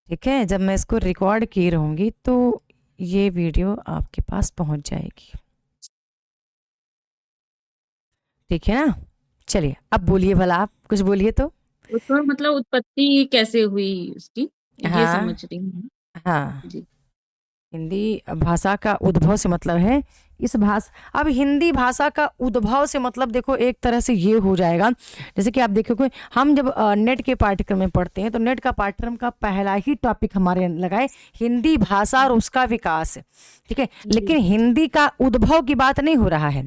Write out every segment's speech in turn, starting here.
ठीक है, जब मैं इसको रिकॉर्ड की रहूँगी तो ये वीडियो आपके पास पहुंच जाएगी। ठीक है ना? चलिए अब बोलिए भला, आप कुछ बोलिए तो। उसका मतलब उत्पत्ति कैसे हुई उसकी, ये हाँ, समझ रही हूँ। हाँ। जी। हिंदी भाषा का उद्भव से मतलब है इस भाषा, अब हिंदी भाषा का उद्भव से मतलब देखो एक तरह से ये हो जाएगा, जैसे कि आप देखोगे हम जब नेट के पाठ्यक्रम में पढ़ते हैं तो नेट का पाठ्यक्रम का पहला ही टॉपिक हमारे लगा है हिंदी भाषा और उसका विकास। ठीक है, जी। लेकिन हिंदी का उद्भव की बात नहीं हो रहा है।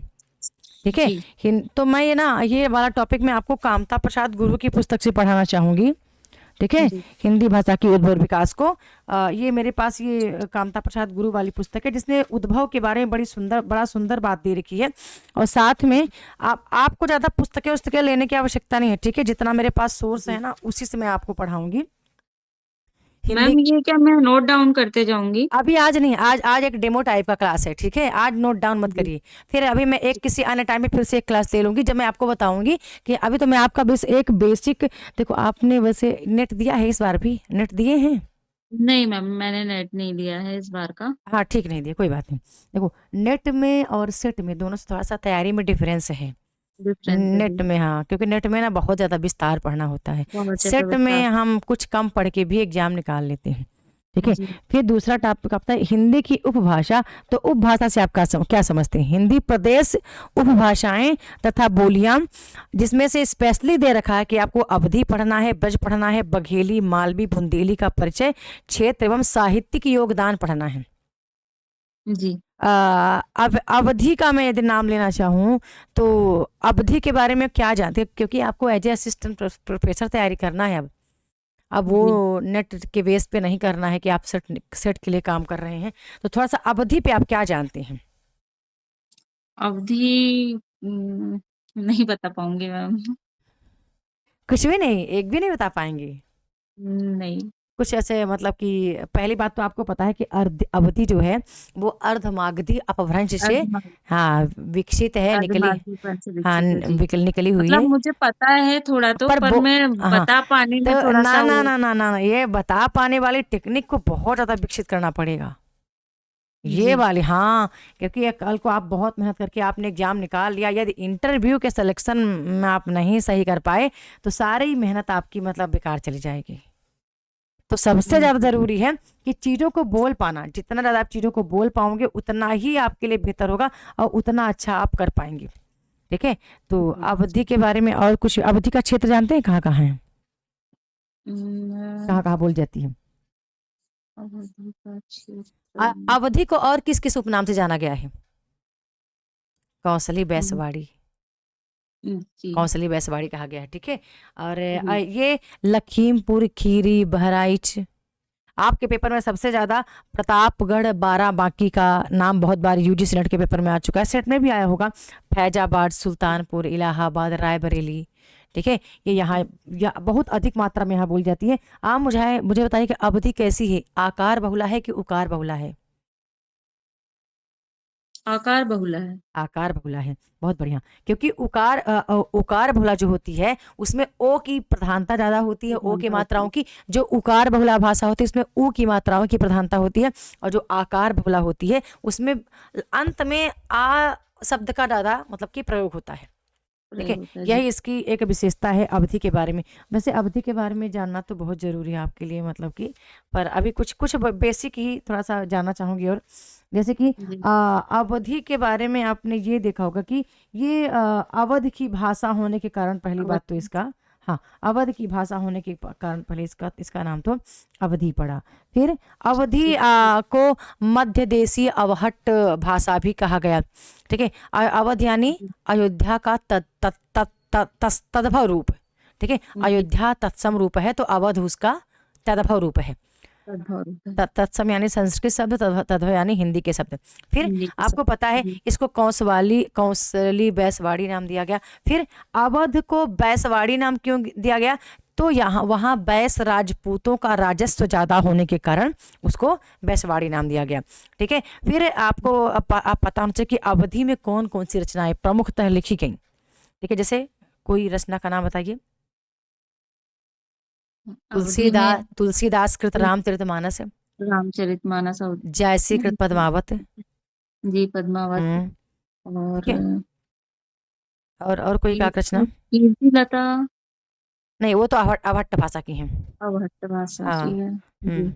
ठीक है, जी। तो मैं ये वाला टॉपिक मैं आपको कामता प्रसाद गुरु की पुस्तक से पढ़ाना चाहूंगी। ठीक है, जी। हिंदी भाषा की उद्भव और विकास को। ये मेरे पास ये कामता प्रसाद गुरु वाली पुस्तक है जिसने उद्भव के बारे में बड़ा सुंदर बात दे रखी है। और साथ में आपको ज़्यादा पुस्तकें उस्तकें लेने की आवश्यकता नहीं है। ठीक है, जितना मेरे पास सोर्स जी। है ना उसी से मैं आपको पढ़ाऊंगी हिंदी। मैम ये क्या मैं नोट डाउन करते जाऊंगी? अभी आज नहीं, आज आज एक डेमो टाइप का क्लास है। ठीक है, आज नोट डाउन मत जी। करिए। फिर अभी मैं एक किसी अन्य टाइम में फिर से एक क्लास ले लूंगी जब मैं आपको बताऊंगी कि अभी तो मैं आपका बस एक बेसिक। देखो आपने वैसे नेट दिया है, इस बार भी नेट दिए हैं? नहीं मैम, मैंने नेट नहीं लिया है इस बार का। हाँ ठीक, नहीं दिए कोई बात नहीं। देखो नेट में और सेट में दोनों से थोड़ा सा तैयारी में डिफरेंस है। डिफरेंस है नेट जी। में हाँ, क्योंकि नेट में ना बहुत ज़्यादा विस्तार पढ़ना होता है। बहुत ज्यादा सेट में विस्तार। हम कुछ कम पढ़ के भी एग्जाम निकाल लेते हैं। ठीक है, जी। फिर दूसरा टॉपिक आपका है हिंदी की उपभाषा। तो उपभाषा से आप क्या समझते हैं? हिंदी प्रदेश उपभाषाएं तथा बोलियां, जिसमें से स्पेशली दे रखा है कि आपको अवधी पढ़ना है, ब्रज पढ़ना है, बघेली, मालवी, बुंदेली का परिचय, क्षेत्र एवं साहित्यिक योगदान पढ़ना है। जी। अब अवधि का मैं यदि नाम लेना चाहूँ तो अवधि के बारे में क्या जानते हैं? क्योंकि आपको एज ए असिस्टेंट प्रोफेसर तैयारी करना है। अब जी। वो नेट के बेस पे नहीं करना है कि आप सेट सेट के लिए काम कर रहे हैं। तो थोड़ा सा अवधि पे आप क्या जानते हैं? अवधि नहीं बता पाऊंगी मैम। कुछ भी नहीं, एक भी नहीं बता पाएंगे? नहीं। कुछ ऐसे मतलब कि पहली बात तो आपको पता है कि अर्ध अवधि जो है वो अर्धमागधी अपभ्रंश से अर्धमा हाँ विकसित है, निकली। अर्धमार्गी पर से हाँ, विकसित है जी। निकली हुई मतलब है। मुझे पता है थोड़ा तो, पर पर वो मैं हाँ, बता पाने तो में थोड़ा ना सा ना वो। ना ना ना ना, ये बता पाने वाली टेक्निक को बहुत ज़्यादा विकसित करना पड़ेगा। ये जी। वाली हाँ, क्योंकि ये कल को आप बहुत मेहनत करके आपने एग्जाम निकाल लिया, यदि इंटरव्यू के सिलेक्शन में आप नहीं सही कर पाए तो सारी मेहनत आपकी मतलब बेकार चली जाएगी। तो सबसे ज़्यादा जी। ज़रूरी है कि चीज़ों को बोल पाना। जितना ज़्यादा आप चीज़ों को बोल पाओगे उतना ही आपके लिए बेहतर होगा और उतना अच्छा आप कर पाएंगे। ठीक है, तो जी। अवधि के बारे में और कुछ, अवधि का क्षेत्र जानते हैं कहाँ कहाँ है, कहाँ कहाँ बोल जाती है? अवधि का क्षेत्र। अवधि को और किस किस उपनाम से जाना गया है? कौशली बैसवाड़ी, जी। कौशली बैसवाड़ी कहा गया है। ठीक है, और जी। ये लखीमपुर खीरी बहराइच। आपके पेपर में सबसे ज्यादा प्रतापगढ़ बाराबांकी का नाम बहुत बार यूजीसी नेट के पेपर में आ चुका है, सेट में भी आया होगा। फैजाबाद, सुल्तानपुर, इलाहाबाद, रायबरेली। ठीक है, ये यहाँ बहुत अधिक मात्रा में यहाँ बोली जाती है। आप मुझे मुझे बताइए कि अवधि कैसी है, आकार बहुला है कि उकार बहुला है? आकार बहुला है। आकार बहुला है, बहुत बढ़िया। क्योंकि उकार बहुला जो होती है उसमें ओ की प्रधानता ज्यादा होती है, ओ की प्रधानता होती मात्राओं है। की। जो उकार बहुला भाषा होती है उसमें ऊ की मात्राओं की प्रधानता होती है। और जो आकार बहुला होती है उसमें अंत में आ शब्द का ज्यादा मतलब कि प्रयोग होता है। ठीक है, प्रयोग होता है जी। यही इसकी एक विशेषता है अवधि के बारे में। वैसे अवधि के बारे में जानना तो बहुत जरूरी है आपके लिए, मतलब कि पर अभी कुछ कुछ बेसिक ही थोड़ा सा जानना चाहूंगी। और जैसे कि जी। अवधि के बारे में आपने ये देखा होगा कि ये अवध की भाषा होने के कारण, पहली बात तो अवधि। इसका हाँ, अवध की भाषा होने के कारण पहले इसका इसका नाम तो अवधि पड़ा। फिर अवधि जी। को मध्य देशीय अवहट भाषा भी कहा गया। ठीक है, अवध यानी जी। अयोध्या का तद्भव रूप। ठीक है, जी। अयोध्या तत्सम रूप है तो अवध उसका तद्भव रूप है। तद्भव रूप है। तत्सम यानी संस्कृत शब्द, तद्भव यानी हिंदी के शब्द। फिर हिंदी के आपको पता शब्द है जी। इसको कौशली बैसवाड़ी नाम दिया गया। फिर अवध को बैसवाड़ी नाम क्यों दिया गया? तो यहाँ वहाँ बैस राजपूतों का राजस्व ज्यादा होने के कारण उसको बैसवाड़ी नाम दिया गया। ठीक है, फिर आपको आप पता होना चाहिए कि अवधि में कौन कौन सी रचनाएं प्रमुखतः लिखी गई। ठीक है, जैसे कोई रचना का नाम बताइए। अवधि में तुलसीदास कृत रामचरितमानस, रामचरितमानस, जयसी कृत पद्मावत। जी पद्मावत, ठीक और है। और कोई काक रचना? कीर्ति लता, नहीं, वो तो अभट्ट भाषा की है। अवहट्ट भाषा हाँ। की है। जी। हम्म।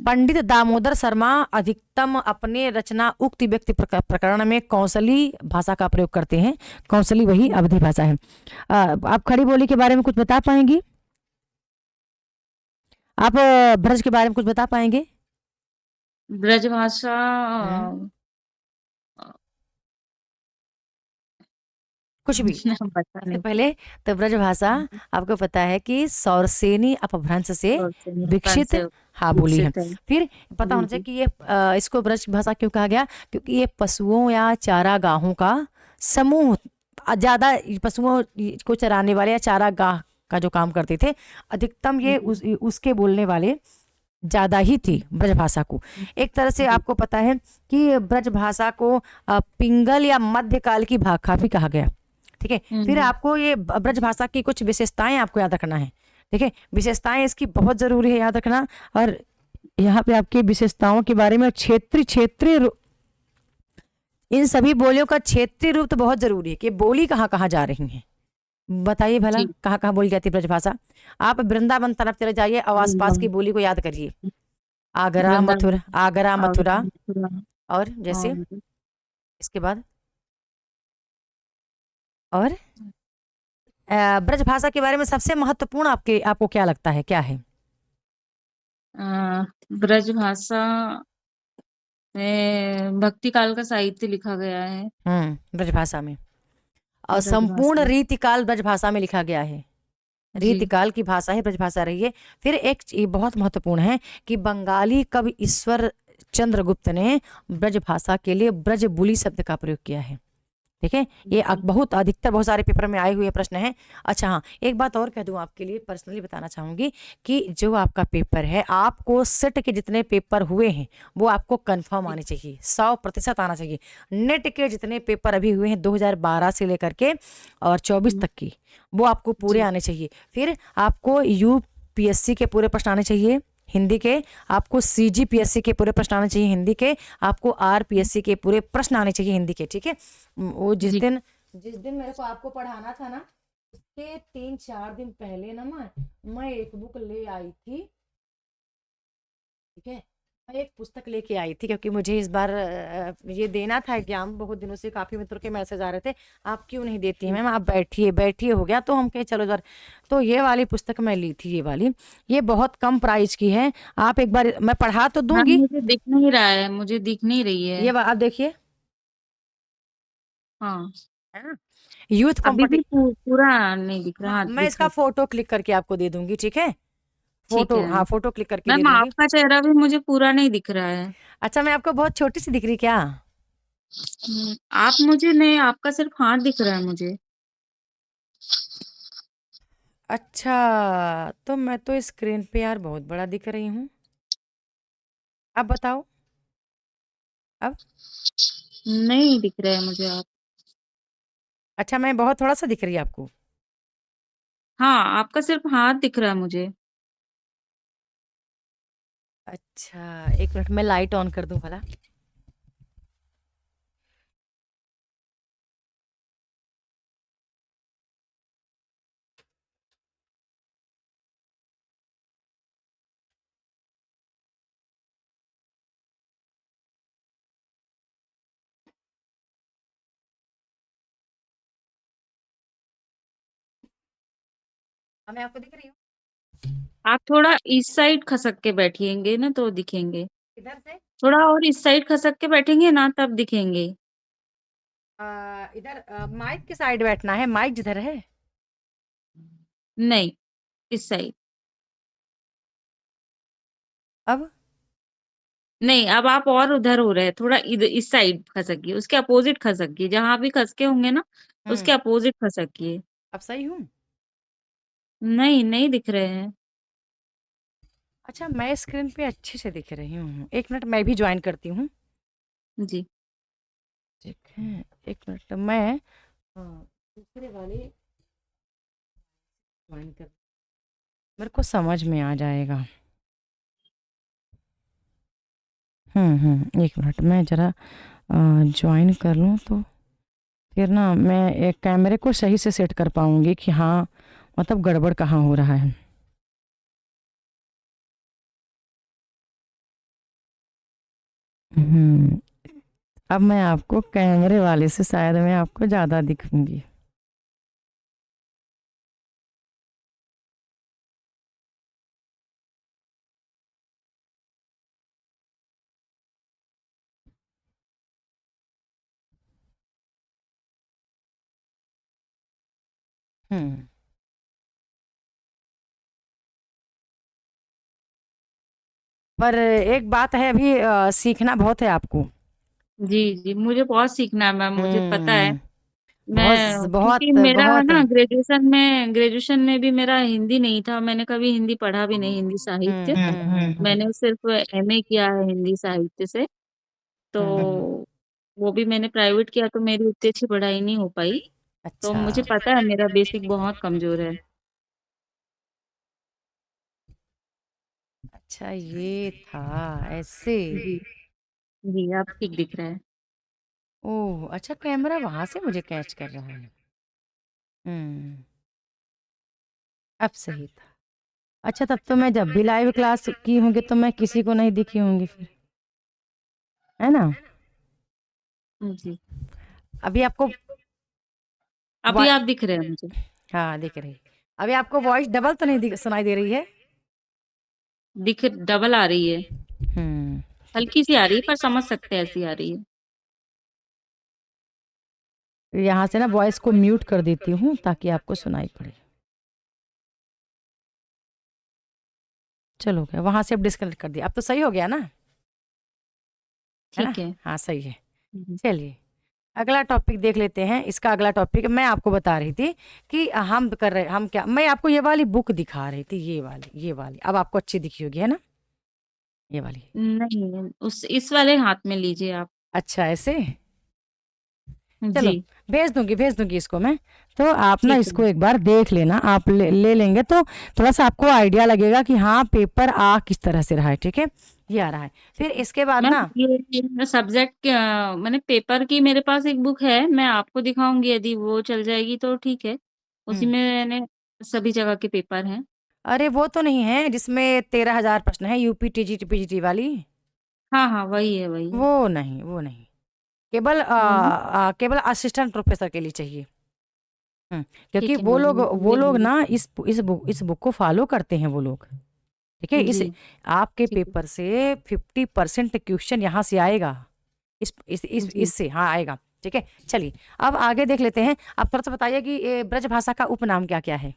पंडित दामोदर शर्मा अधिकतम अपने रचना उक्ति व्यक्ति प्रकरण में कौशली भाषा का प्रयोग करते हैं। कौशली वही अवधि भाषा है। आप खड़ी बोली के बारे में कुछ बता पाएंगी? आप ब्रज के बारे में कुछ बता पाएंगे? ब्रजभाषा, हम्म, कुछ भी। पता सबसे नहीं। पहले तो ब्रज भाषा आपको पता है कि सौरसेनी अपभ्रंश से और से निरूपण विकसित, से हाँ, बोली है। विकसित है। फिर पता जी होना चाहिए जी। कि ये इसको ब्रज भाषा क्यों कहा गया, क्योंकि ये पशुओं या चारागाहों का समूह, ज्यादा पशुओं को चराने वाले या चारागाह का जो काम करते थे, अधिकतम ये जी उसके बोलने वाले ज्यादा ही थी ब्रज भाषा को। एक तरह से जी। आपको पता है कि ब्रज भाषा को पिंगल या मध्यकाल की भाषा भी कहा गया। ठीक है। फिर हम्म। आपको ये ब्रज भाषा की कुछ विशेषताएं आपको याद रखना है। ठीक है, विशेषताएं इसकी बहुत जरूरी है याद रखना। और यहाँ पे आपकी विशेषताओं के बारे में क्षेत्रीय क्षेत्रीय इन सभी बोलियों का क्षेत्रीय रूप तो बहुत जरूरी है कि बोली कहाँ कहाँ जा रही है। बताइए भला जी। कहाँ कहाँ बोली जाती है ब्रजभाषा? आप वृंदावन तरफ चले जाइए और आसपास की वृंदावन, बोली को याद करिए। आगरा वृंदावन, मथुरा, आगरा आगरा, मथुरा। मथुरा, और जैसे और इसके बाद और ब्रजभाषा के बारे में सबसे महत्वपूर्ण आपको क्या लगता है, क्या है? ब्रजभाषा में भक्ति काल का साहित्य लिखा गया है। ब्रजभाषा में और संपूर्ण ब्रजभाषा। रीतिकाल ब्रजभाषा में लिखा गया है। जी रीतिकाल की भाषा ही ब्रजभाषा रही है। फिर एक ये बहुत महत्वपूर्ण है कि बंगाली कवि ईश्वर चंद्रगुप्त ने ब्रजभाषा के लिए ब्रजबुली शब्द का प्रयोग किया है। ठीक है, ये जी बहुत अधिकतर बहुत सारे पेपर में आए हुए प्रश्न हैं। अच्छा हाँ, एक बात और कह दूं आपके लिए पर्सनली बताना चाहूंगी कि जो आपका पेपर है, आपको सेट के जितने पेपर हुए हैं वो आपको कंफर्म जी आने चाहिए, 100% आना चाहिए। नेट के जितने पेपर अभी हुए हैं 2012 से लेकर के और 24 तक की, वो आपको पूरे जी आने चाहिए। फिर आपको यूपीएससी के पूरे प्रश्न आने चाहिए हिंदी के, आपको सीजीपीएससी के पूरे प्रश्न आने चाहिए हिंदी के, आपको आरपीएससी के पूरे प्रश्न आने चाहिए हिंदी के। ठीक है। वो जी। जिस दिन मेरे को आपको पढ़ाना था ना, उसके 3-4 दिन पहले ना मैं एक बुक ले आई थी। ठीक है, मैं एक पुस्तक लेके आई थी क्योंकि मुझे इस बार ये देना था एग्जाम। बहुत दिनों से काफी मित्रों के मैसेज आ रहे थे, आप क्यों नहीं देती हैं मैम, आप बैठिए बैठिए, हो गया। तो हम कहे चलो इस बार, तो ये वाली पुस्तक मैं ली थी, ये वाली। ये बहुत कम प्राइस की है। आप एक बार, मैं पढ़ा तो मैम दूंगी। मुझे दिख नहीं रहा है, मुझे दिख नहीं रही है। आप देखिए, हाँ, है ना, यूथ अभी भी कॉम्पिटिशन। पूरा नहीं दिख रहा। हाँ, हाँ, मैं दिख इसका रहा। फोटो क्लिक करके आपको दे दूंगी। ठीक है, ठीक फोटो, है। हाँ, फोटो क्लिक करके दे मैम दूंगी। आपका चेहरा भी मुझे पूरा नहीं दिख रहा है। अच्छा, मैं आपको बहुत छोटी सी दिख रही क्या? आप मुझे नहीं, आपका सिर्फ हाथ दिख रहा है मुझे। अच्छा, तो मैं तो स्क्रीन पे यार बहुत बड़ा दिख रही हूँ। अब बताओ, अब? नहीं दिख रहा है मुझे आप। अच्छा, मैं बहुत थोड़ा सा दिख रही है आपको? हाँ, आपका सिर्फ हाथ दिख रहा है मुझे। अच्छा, एक मिनट, मैं लाइट ऑन कर दूं भला। अब मैं आपको दिख रही हूँ? आप थोड़ा इस साइड खसक के बैठिएंगे ना तो दिखेंगे। इधर से? थोड़ा और इस साइड खसक के बैठेंगे ना तब दिखेंगे। इधर माइक के साइड बैठना है, माइक जिधर है। नहीं, इस साइड। अब? नहीं, अब आप और उधर हो रहे हैं, थोड़ा इधर इस साइड खसकिए, उसके अपोजिट खसकिए, जहां भी खसके होंगे ना उसके हम्म, अपोजिट खसकिए। अब सही हूँ? नहीं, नहीं दिख रहे हैं। अच्छा, मैं स्क्रीन पे अच्छे से दिख रही हूँ। एक मिनट, मैं भी ज्वाइन करती हूँ। जी। ठीक है, एक मिनट, मैं दूसरे वाले ज्वाइन कर मेरे को समझ में आ जाएगा। एक मिनट, मैं ज़रा ज्वाइन कर लूँ तो फिर ना मैं एक कैमरे को सही से सेट कर पाऊँगी कि हाँ, मतलब गड़बड़ कहाँ हो रहा है। हुँ, अब मैं आपको कैमरे वाले से शायद मैं आपको ज़्यादा दिखूँगी। हुँ, पर एक बात है, अभी सीखना बहुत है आपको। जी, जी, मुझे बहुत सीखना है मैम, मुझे पता है। हुँ, मैं क्योंकि बहुत मेरा बहुत ना ग्रेजुएशन में भी मेरा हिंदी नहीं था, मैंने कभी हिंदी पढ़ा भी नहीं, हिंदी साहित्य। मैंने सिर्फ़ एमए किया है हिंदी साहित्य से, हुँ। तो वो भी मैंने प्राइवेट किया तो मेरी उतनी अच्छी पढ़ाई नहीं हो पाई। तो अच्छा, मुझे पता है मेरा बेसिक बहुत कमज़ोर है। अच्छा ये था, ऐसे। जी, जी, आप ठीक दिख रहा है। ओह! अच्छा, कैमरा वहाँ से मुझे कैच कर रहा है। हुँ, अब सही था। अच्छा, तब तो मैं जब भी लाइव क्लास की होंगी तो मैं किसी को नहीं दिखी होंगी फिर, है ना? जी, अभी आपको वा अभी आप दिख रहे हैं मुझे। हाँ, दिख रही। अभी आपको वॉइस डबल तो नहीं सुनाई दे रही है? डबल आ रही है, हुँ, हल्की-सी आ रही है पर समझ सकते हैं ऐसी आ रही है। यहाँ से ना वॉइस को म्यूट कर देती हूँ ताकि आपको सुनाई पड़े। चलो, क्या वहाँ से अब डिस्कनेक्ट कर दिया। अब तो सही हो गया ना? है ना? ठीक है। हाँ, सही है। हुँ, चलिए, अगला टॉपिक देख लेते हैं। इसका अगला टॉपिक मैं आपको बता रही थी कि हम क्या, मैं आपको ये वाली बुक दिखा रही थी, ये वाली। अब आपको अच्छी दिखी होगी, है ना? ये वाली। नहीं, उस इस वाले हाथ में लीजिए आप। अच्छा, ऐसे? चलो, जी, भेज दूँगी इसको मैं। तो आप ना ठीक है। इसको एक बार देख लेना, आप ले लेंगे तो थोड़ा-सा आपको आइडिया लगेगा कि हाँ, पेपर आ किस तरह से रहा है, ठीक है? ये आ रहा है। ठीक फिर है। इसके बाद मैम ना ये सब्जेक्ट मैंने पेपर की मेरे पास एक बुक है, मैं आपको दिखाऊँगी यदि वो चल जाएगी तो ठीक है। उसी हुँ, में मैंने सभी जगह के पेपर हैं। अरे वो तो नहीं है जिसमें 13,000 प्रश्न है, यूपी, टीजीटी, पीजीटी वाली? हाँ, हाँ, वही है, वही है। वो नहीं। वो नहीं? केवल असिस्टेंट प्रोफेसर के लिए चाहिए। हुँ, क्योंकि ठीक है मैम, मैं वो ले लोग लूँगी। ना इस बुक को फ़ॉलो करते हैं वो लोग, ठीक है? जी, आपके ठीक है। पेपर से 50% क्वेश्चन यहाँ से आएगा। जी। इससे हाँ, आएगा, ठीक है? चलिए, अब आगे देख लेते हैं। आप थोड़ा-सा बताइए कि ये ब्रज भाषा का उपनाम क्या-क्या है?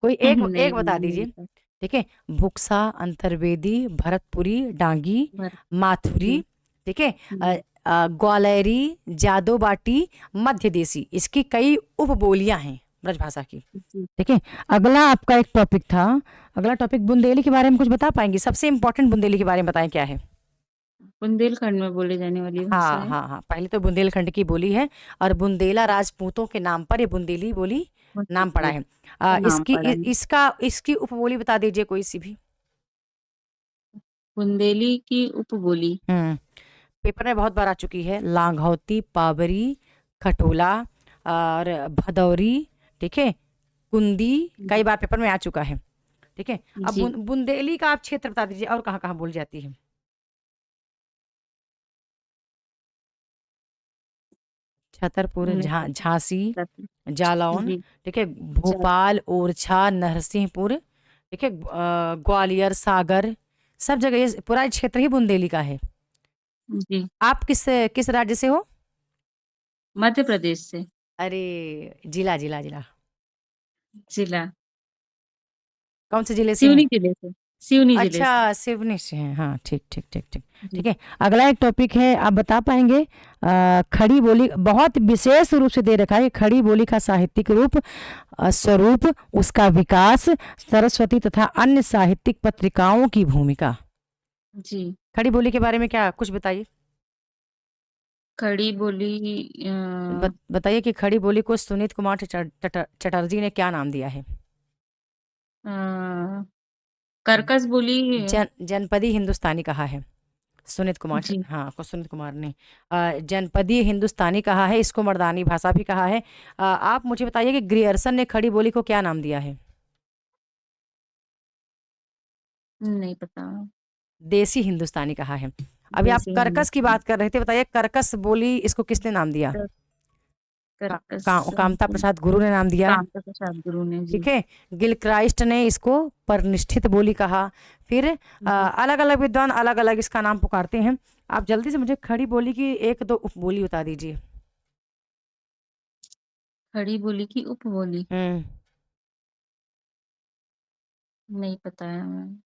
कोई एक नहीं, एक बता नहीं दीजिए, पता। ठीक है? बुक्सा, अंतर्वेदी, भरतपुरी, डांगी, बर माथुरी, जी, ठीक है? जी, ग्वालियरी, जादोबाटी, मध्यदेशी, इसकी कई उपबोलियाँ हैं ब्रजभाषा की, जी। ठीक है? अगला आपका एक टॉपिक था, अगला टॉपिक बुंदेली के बारे में कुछ बता पाएँगी? सबसे इम्पोर्टेंट बुंदेली के बारे में बताएँ क्या है? बुंदेलखंड में बोली जाने वाली भाषा हाँ, है। हाँ, हाँ, पहले तो बुंदेलखंड की बोली है और बुंदेला राजपूतों के नाम पर ये बुंदेली बोली नाम पड़ा बुंदेली है। का नाम इसकी पड़ा इ है। इसकी उपबोली बता दीजिए कोई-सी भी? बुंदेली की उपबोली। हुँ। पेपर में बहुत बार आ चुकी है। लांघौती, पाबरी, खटोला और भदौरी, ठीक है? कुंदी, कई जी, बार पेपर में आ चुका है, ठीक है? अब जी, बुंदेली का आप क्षेत्र बता दीजिए और कहाँ-कहाँ बोली जाती है? छतरपुर, नहीं पता। झांसी, पता जालौन, जी, ठीक है? जा भोपाल, ओरछा, नरसिंहपुर, ठीक है? ग्वालियर, सागर, सब जगह ये पूरा क्षेत्र ही बुंदेली का है। जी, आप किस राज्य से हो? मध्य प्रदेश से, अरे! जिला। जिला कौन से जिले से हैं? सिवनी जिले से, सिवनी जिले से। अच्छा, सिवनी से हैं। हाँ, ठीक। जी, ठीक है, अगला एक टॉपिक है, आप बता पाएँगे खड़ी बोली बहुत विशेष रूप से दे रखा है, खड़ी बोली का साहित्यिक रूप, स्वरूप, उसका विकास, सरस्वती तथा अन्य साहित्यिक पत्रिकाओं की भूमिका। जी, खड़ी बोली के बारे में क्या कुछ बताइए? खड़ी बोली बताइए कि खड़ी बोली को सुनीत कुमार चटर्जी ने क्या नाम दिया है? कर्कश बोली। जनपदी हिंदुस्तानी कहा है सुनीत कुमार जी। हाँ को सुनीत कुमार ने जनपदीय हिंदुस्तानी कहा है, इसको मर्दानी भाषा भी कहा है। आप मुझे बताइए कि ग्रियर्सन ने खड़ी बोली को क्या नाम दिया है? नहीं पता। देसी हिंदुस्तानी कहा है। अभी आप देसी कर्कश की हिंदुस्तानी। बात कर रहे थे, बताइए कर्कश बोली इसको किसने नाम दिया? कर्कश कामता प्रसाद गुरु ने नाम दिया। कामता प्रसाद गुरु ने। जी। ठीक है। गिलक्राइस्ट ने इसको परनिष्ठित बोली कहा। फिर जी। अलग अलग विद्वान अलग अलग इसका नाम पुकारते हैं। आप जल्दी से मुझे खड़ी बोली की एक दो उपबोली बता दीजिए। खड़ी बोली की उपबोली हम्म नहीं पता है हमें।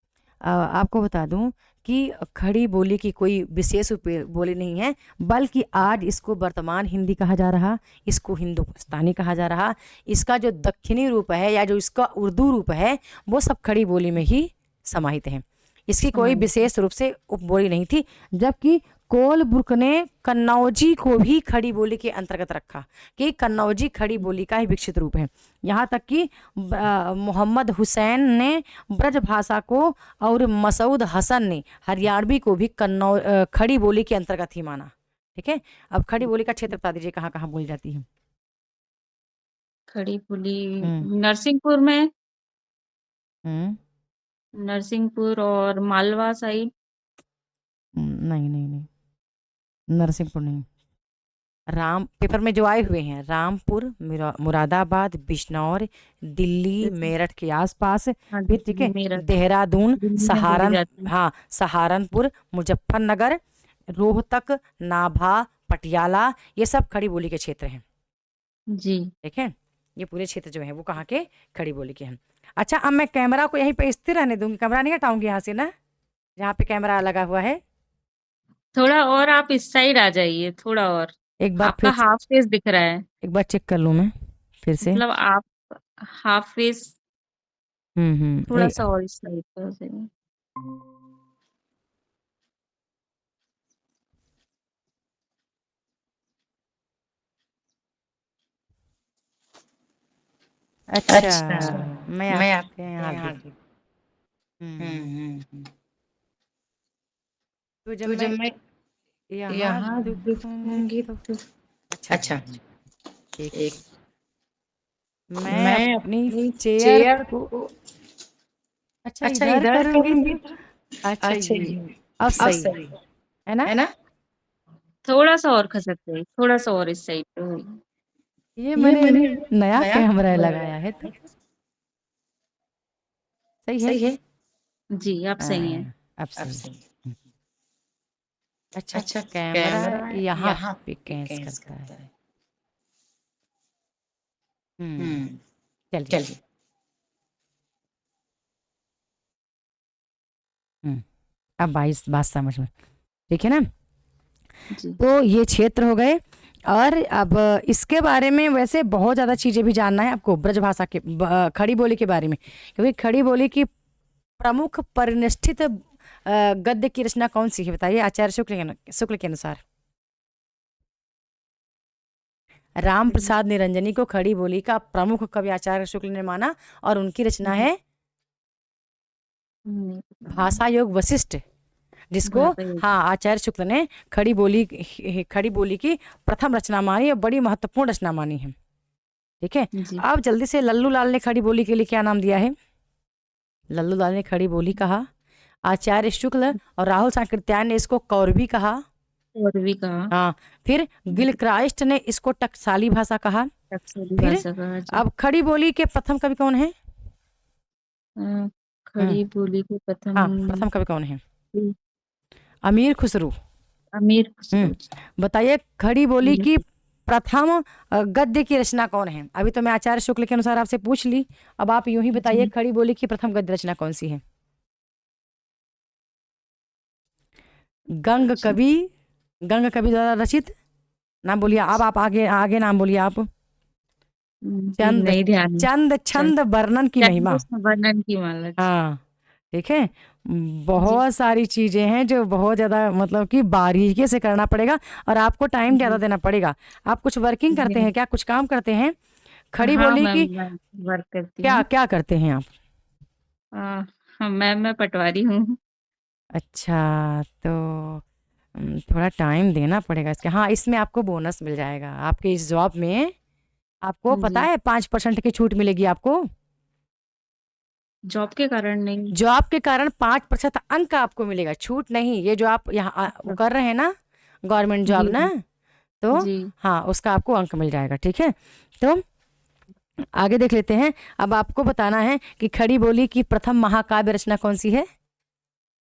आपको बता दूं कि खड़ी बोली की कोई विशेष बोली नहीं है, बल्कि आज इसको वर्तमान हिंदी कहा जा रहा, इसको हिंदुस्तानी कहा जा रहा। इसका जो दक्षिणी रूप है या जो इसका उर्दू रूप है वो सब खड़ी बोली में ही समाहित है। इसकी कोई विशेष रूप से उपबोली नहीं थी। जबकि कोलब्रुक ने कन्नौजी को भी खड़ी बोली के अंतर्गत रखा कि कन्नौजी खड़ी बोली का ही विकसित रूप है। यहाँ तक कि मोहम्मद हुसैन ने ब्रज भाषा को और मसूद हसन ने हरियाणवी को भी खड़ी बोली के अंतर्गत ही माना। ठीक है। अब खड़ी बोली का क्षेत्र बता दीजिए कहाँ कहाँ बोली जाती है? खड़ी बोली हम्म नरसिंहपुर में। हम्म नरसिंहपुर और मालवा साइड। नहीं नहीं नहीं, नरसिंहपुर नहीं। राम पेपर में जो आए हुए हैं रामपुर, मुरादाबाद, बिजनौर, दिल्ली, मेरठ के आसपास, हाँ फिर ठीक है मेरठ देहरादून, दिल्ली में बोली जाती है। हाँ सहारनपुर, मुजफ्फरनगर, रोहतक, नाभा, पटियाला, ये सब खड़ी बोली के क्षेत्र हैं। जी। ठीक है। ये पूरे क्षेत्र जो है वो कहाँ के खड़ी बोली के हैं। अच्छा, अब मैं कैमरा को यहीं पे स्थिर रहने दूंगी, कैमरा नहीं हटाऊंगी यहाँ से ना, जहाँ पे कैमरा लगा हुआ है। थोड़ा और आप इस साइड आ जाइए, थोड़ा और। एक बार आपका फिर हाफ फेस दिख रहा है। एक बार चेक कर लूँ मैं फिर से। मतलब आप हाफ फेस थोड़ा नहीं, सा और इस साइड पे हो जाइए। अच्छा अच्छा मैं मैं आपके आपके यहाँ यहाँ देख। की। हम्म हम्म। तो जब तो जब मैं मैं यहाँ यहाँ दुखूंगी दुखूंगी तो तो अच्छा अच्छा एक एक मैं मैं अपनी अपनी चेयर चेयर को को अच्छा अच्छा इधर इधर करूंगी करूंगी तो तो अच्छा अच्छा ये जी अब अब सही सही है ना? है ना। थोड़ा सा और खसक गई, थोड़ा सा और इस साइड पे हुई। ये ये मैंने मैंने अभी नया नया कैमरा कैमरा लगाया है लगाया तो है। सही है। सही है। जी अब सही है। अब अब सही। सही। अच्छा अच्छा कैमरा कैमरा यहाँ यहाँ पे पे कैंस कैच करता है। करता है। हम्म हम्म। चलिए। चलिए। अब 22 बात समझ में, ठीक है ना? जी। तो ये क्षेत्र हो गए। और अब इसके बारे में वैसे बहुत ज़्यादा चीज़ें भी जानना है आपको ब्रजभाषा के खड़ी बोली के बारे में, क्योंकि खड़ी बोली की प्रमुख परिनिष्ठित गद्य की रचना कौन सी है बताइए आचार्य शुक्ल के अनुसार। राम प्रसाद निरंजनी को खड़ी बोली का प्रमुख कवि आचार्य शुक्ल ने माना और उनकी रचना है नहीं पता। भाषा योग वशिष्ठ, जिसको भाषा योग। हाँ आचार्य शुक्ल ने खड़ी बोली की प्रथम रचना मानी और बड़ी महत्वपूर्ण रचना मानी है। ठीक है। जी। अब जल्दी से लल्लू लाल ने खड़ी बोली के लिए क्या नाम दिया है? लल्लू लाल ने खड़ी बोली कहा, आचार्य शुक्ल और राहुल सांकृत्यायन ने इसको कौरवी कहा। और भी कहा। हाँ। फिर गिलक्राइस्ट ने इसको टकसाली भाषा कहा। टकसाली फिर भाषा कहा। जी। अब खड़ी बोली के प्रथम कवि कौन है? खड़ी बोली के प्रथम हाँ प्रथम कवि कौन है? अमीर खुसरो। अमीर खुसरो। बताइए खड़ी बोली की प्रथम गद्य की रचना कौन है? अभी तो मैं आचार्य शुक्ल के अनुसार आपसे पूछ ली, अब आप यूं ही बताइए खड़ी बोली की प्रथम गद्य रचना कौन सी है? गंग कवि, गंग कवि द्वारा रचित नाम बोलिए। अब आप आगे आगे नाम बोलिए आप। जी चंद नहीं ध्यान में। चंद छंद वर्णन की महिमा। वर्णन की माला। हाँ ठीक है। बहुत सारी चीजें हैं जो बहुत ज्यादा मतलब कि बारीकी से करना पड़ेगा और आपको टाइम ज्यादा देना पड़ेगा। आप कुछ वर्किंग करते हैं क्या, कुछ काम करते हैं? खड़ी हाँ बोली मैम की मैं वर्क करती क्या हूँ। क्या करते हैं आप? हाँ मैम, मैं पटवारी हूँ। अच्छा, तो थोड़ा टाइम देना पड़ेगा इसके। हाँ, इसमें आपको बोनस मिल जाएगा। आपके इस जॉब में आपको पता जी, है 5% की छूट मिलेगी आपको। जॉब के कारण नहीं। जॉब के कारण 5% अंक आपको मिलेगा, छूट नहीं। ये जो आप यहाँ वो अच्छा। कर रहे हैं ना, गवर्नमेंट जॉब जी ना, जी। तो जी। हाँ, उसका आपको अंक मिल जाएगा। ठीक है, तो आगे देख लेते हैं। अब आपको बताना है कि खड़ी बोली की प्रथम महाकाव्य रचना कौन सी है।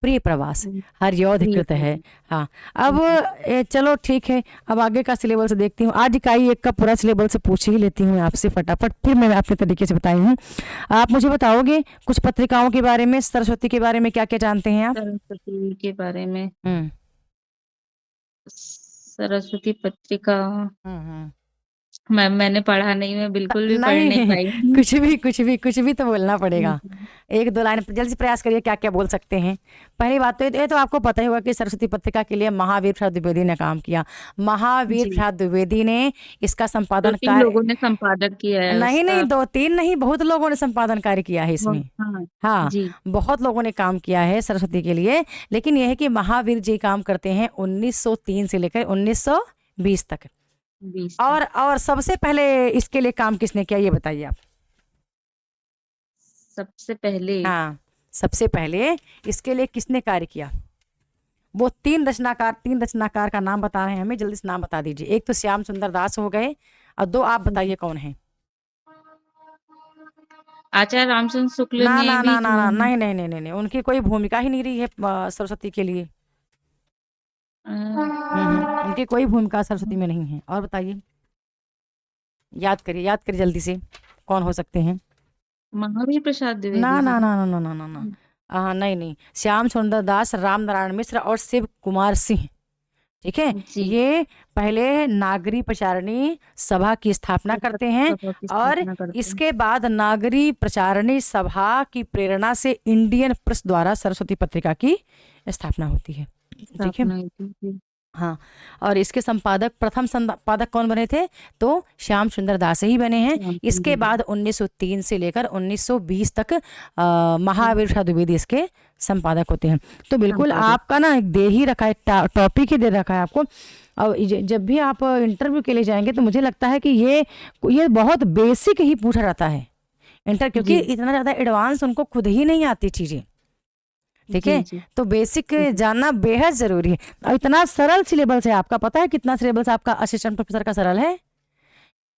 प्रिय प्रवास, हम्म, हरिऔध प्रिय कृत है। प्रवास। हाँ, अब जी। चलो ठीक है। अब आगे का सिलेबस देखती हूँ। आज इकाई 1 का पूरा सिलेबस पूछ ही लेती हूँ आपसे फटाफट, फिर मैं अपने तरीके से बताई हूँ। आप मुझे बताओगे कुछ पत्रिकाओं के बारे में, सरस्वती के बारे में क्या क्या जानते हैं आप। सरस्वती के बारे में। हम्म सरस्वती पत्रिका। हम्म। मैम मैंने पढ़ा नहीं, मैं बिल्कुल भी पढ़ नहीं नहीं, पाई। कुछ भी तो बोलना पड़ेगा। जी। एक दो लाइन जल्दी से प्रयास करिए, क्या क्या बोल सकते हैं। पहली बात तो ये तो आपको पता ही होगा कि सरस्वती पत्रिका के लिए महावीर प्रसाद द्विवेदी ने काम किया। महावीर जी, प्रसाद द्विवेदी ने इसका दो संपादन तीन कार्य, लोगों ने संपादक किया है नहीं नहीं, उसका। दो तीन नहीं, बहुत लोगों ने संपादन कार्य किया है इसमें। हाँ। हाँ, जी। बहुत लोगों ने काम किया है सरस्वती के लिए। लेकिन यह है कि महावीर जी काम करते हैं 1903 से लेकर 1920 तक। 20 तक। और सबसे पहले इसके लिए काम किसने किया, ये बताइए आप। सबसे पहले। हाँ, सबसे पहले इसके लिए किसने कार्य किया। वो तीन रचनाकार का नाम बता रहे हैं हमें, जल्दी से नाम बता दीजिए। एक तो श्याम सुंदर दास हो गए, और दो आप बताइए कौन है। आचार्य रामचंद्र शुक्ल ना ने ना भी ना ना किया ना, है। नहीं नहीं नहीं नहीं नहीं, उनकी कोई भूमिका ही नहीं रही है सरस्वती के लिए। उनकी कोई भूमिका सरस्वती में नहीं है। और बताइए, याद करिए जल्दी से, कौन हो सकते हैं। महावीर प्रसाद ना द्विवेदी ना जी। ना ना ना ना ना ना, नहीं नहीं, श्याम सुंदर दास, राम नारायण मिश्र और शिव कुमार सिंह। ठीक है, जी। ये पहले नागरी प्रचारणी सभा की स्थापना करते हैं, सभा की और स्थापना करते हैं। इसके बाद नागरी प्रचारणी सभा की प्रेरणा से इंडियन प्रेस द्वारा सरस्वती पत्रिका की स्थापना होती है। ठीक है, स्थापना हुई थी जी। हाँ। और इसके संपादक, प्रथम संपादक कौन बने थे, तो श्याम सुंदर दास ही बने हैं। श्याम इसके सुंदर। बाद 1903 से लेकर 1920 तक महावीर प्रसाद द्विवेदी इसके संपादक होते हैं। तो बिल्कुल संपादक। आपका ना एक दे ही रखा है, टॉपिक ही दे रखा है आपको। और जब भी आप इंटरव्यू के लिए जाएंगे तो मुझे लगता है कि ये बहुत बेसिक ही पूछा जाता है इंटर, क्योंकि जी इतना ज़्यादा एडवांस उनको खुद ही नहीं आती चीज़ें। ठीक जी। है, जी तो बेसिक जी। जानना बेहद जरूरी है। और इतना सरल सिलेबस है आपका, पता है कितना सिलेबस आपका असिस्टेंट प्रोफेसर का सरल है। हम्म,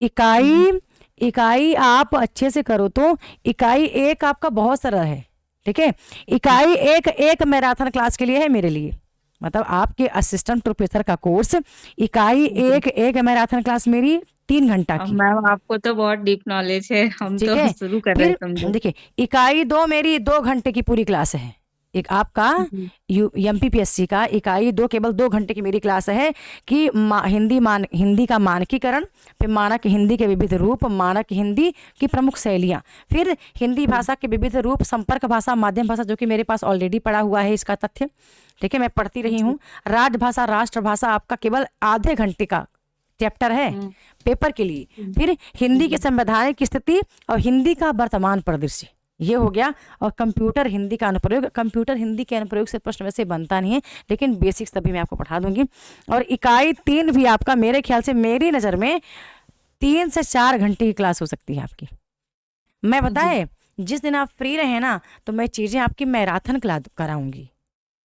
इकाई इकाई आप अच्छे से करो तो इकाई 1 आपका बहुत सरल है। ठीक है, इकाई 1 एक मैराथन क्लास के लिए है मेरे लिए। मतलब आपके असिस्टेंट प्रोफेसर का कोर्स, इकाई जी। एक मैराथन क्लास मेरी 3 घंटा अब की। मैम आपको तो बहुत डीप नॉलेज है, हम ठीक तो है, शुरू कर रहे हैं फिर समझो। देखिए, इकाई 2 मेरी 2 घंटे की पूरी क्लास है। एक आपका जी। एमपीपीएससी का इकाई 2 केवल 2 घंटे की मेरी क्लास है कि हिंदी का मानकीकरण, फिर मानक हिंदी के विविध रूप, मानक हिंदी की प्रमुख शैलियाँ, फिर हिंदी भाषा के विविध रूप, संपर्क भाषा, माध्यम भाषा, जो कि मेरे पास ऑलरेडी पड़ा हुआ है इसका तथ्य। ठीक है, मैं पढ़ती रही जी। हूँ। राजभाषा, राष्ट्रभाषा आपका केवल आधे घंटे का चैप्टर है हम्म, पेपर के लिए। हम्म, फिर हिंदी की जी। संवैधानिक स्थिति और हिंदी का वर्तमान परिदृश्य, ये हो गया। और कंप्यूटर हिंदी का अनुप्रयोग, कंप्यूटर हिंदी के अनुप्रयोग से प्रश्न वैसे बनता नहीं है, लेकिन बेसिक्स तभी मैं आपको पढ़ा दूंगी। और इकाई 3 भी आपका मेरे ख्याल से, मेरी नज़र में 3 से 4 घंटे की क्लास हो सकती है आपकी। मैं जी बताए, जिस दिन आप फ्री रहे ना, तो मैं चीज़ें आपकी मैराथन क्लास कराऊंगी।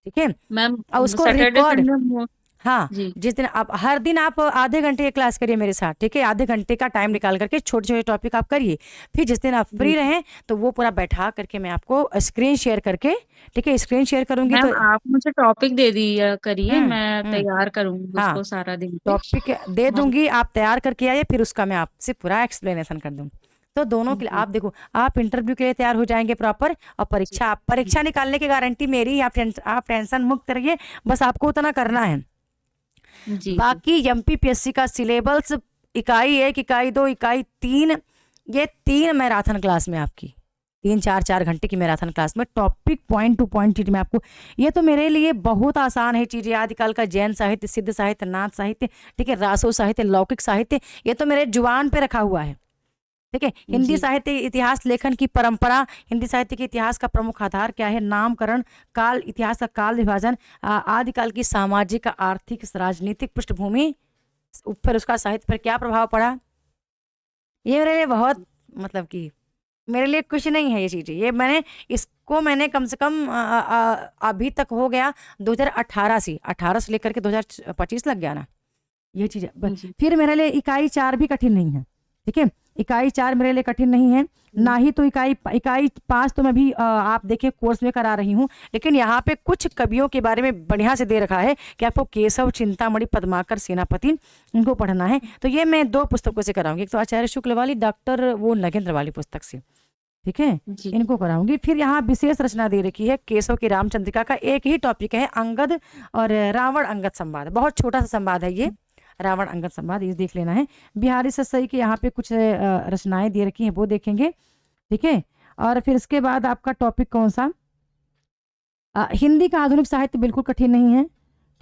ठीक है, मैम, और उसको सैटरडे रिकॉर्ड, संडे। हाँ, जी जिस दिन आप, हर दिन आप आधे घंटे की क्लास करिए मेरे साथ। ठीक है, आधे घंटे का टाइम निकाल करके छोटे छोटे टॉपिक आप करिए। फिर जिस दिन आप फ्री जी। रहें तो वो पूरा बैठा करके मैं आपको स्क्रीन शेयर करके, ठीक है, स्क्रीन शेयर करूंगी तो। मैम आप मुझे टॉपिक दे दिया करिए, मैं हम्म। तैयार करूंगी हाँ, उसको सारा दिन पे। टॉपिक दे और दूंगी, आप तैयार करके आइए, फिर उसका मैं आपसे पूरा एक्सप्लेनेशन कर दूँ। तो दोनों के लिए जी आप देखो, आप इंटरव्यू के लिए तैयार हो जाएंगे प्रॉपर, और जी परीक्षा निकालने की गारंटी मेरी। आप टेंशन मुक्त रहिए, बस आपको उतना करना है। जी जी। बाकी एमपीपीएससी का सिलेबस, इकाई 1, इकाई 2, इकाई 3, ये 3 मैराथन क्लास में आपकी, 3 4 4 घंटे की मैराथन क्लास में टॉपिक पॉइंट टू पॉइंट चीज में आपको। ये तो मेरे लिए बहुत आसान है चीजें। आदिकाल का जैन साहित्य, सिद्ध साहित्य, नाथ साहित्य, ठीक है, रासो साहित्य, लौकिक साहित्य, ये तो मेरे जुबान पे रखा हुआ है। ठीक है। हिंदी जी साहित्य इतिहास लेखन की परंपरा, हिंदी साहित्य के इतिहास का प्रमुख आधार क्या है, नामकरण, काल, इतिहास का काल विभाजन, आदिकाल की सामाजिक, आर्थिक, राजनीतिक पृष्ठभूमि, फिर उसका साहित्य पर क्या प्रभाव पड़ा। ये मेरे लिए बहुत मतलब कि मेरे लिए कुछ नहीं है ये चीज़ें, ये मैंने कम से कम अभी तक हो गया 2018 से, 18 से लेकर के 2025 लग गया ना ये चीज़। जी फिर मेरे लिए इकाई 4 भी कठिन नहीं है, ठीक है। इकाई 4 मेरे लिए कठिन नहीं है, ना ही तो इकाई 5 तो मैं भी आप देखिए कोर्स में करा रही हूँ, लेकिन यहाँ पे कुछ कवियों के बारे में बढ़िया से दे रखा है कि आपको केशव, चिंतामणि, पद्माकर, सेनापति इनको पढ़ना है। तो ये मैं 2 पुस्तकों से कराऊंगी, एक तो आचार्य शुक्ल वाली, डॉक्टर वो नगेंद्र वाली पुस्तक से, ठीक है, जी इनको कराऊंगी। फिर यहाँ विशेष रचना दे रखी है केशव की रामचंद्रिका का, एक ही टॉपिक है, अंगद और रावण अंगद संवाद, बहुत छोटा सा संवाद है ये, रावण अंगद संवाद, ये देख लेना है। बिहारी सस्सई के यहाँ पे कुछ रचनाएं दे रखी हैं, वो देखेंगे, ठीक है। और फिर इसके बाद आपका टॉपिक कौन सा, हिंदी का आधुनिक साहित्य बिल्कुल कठिन नहीं है,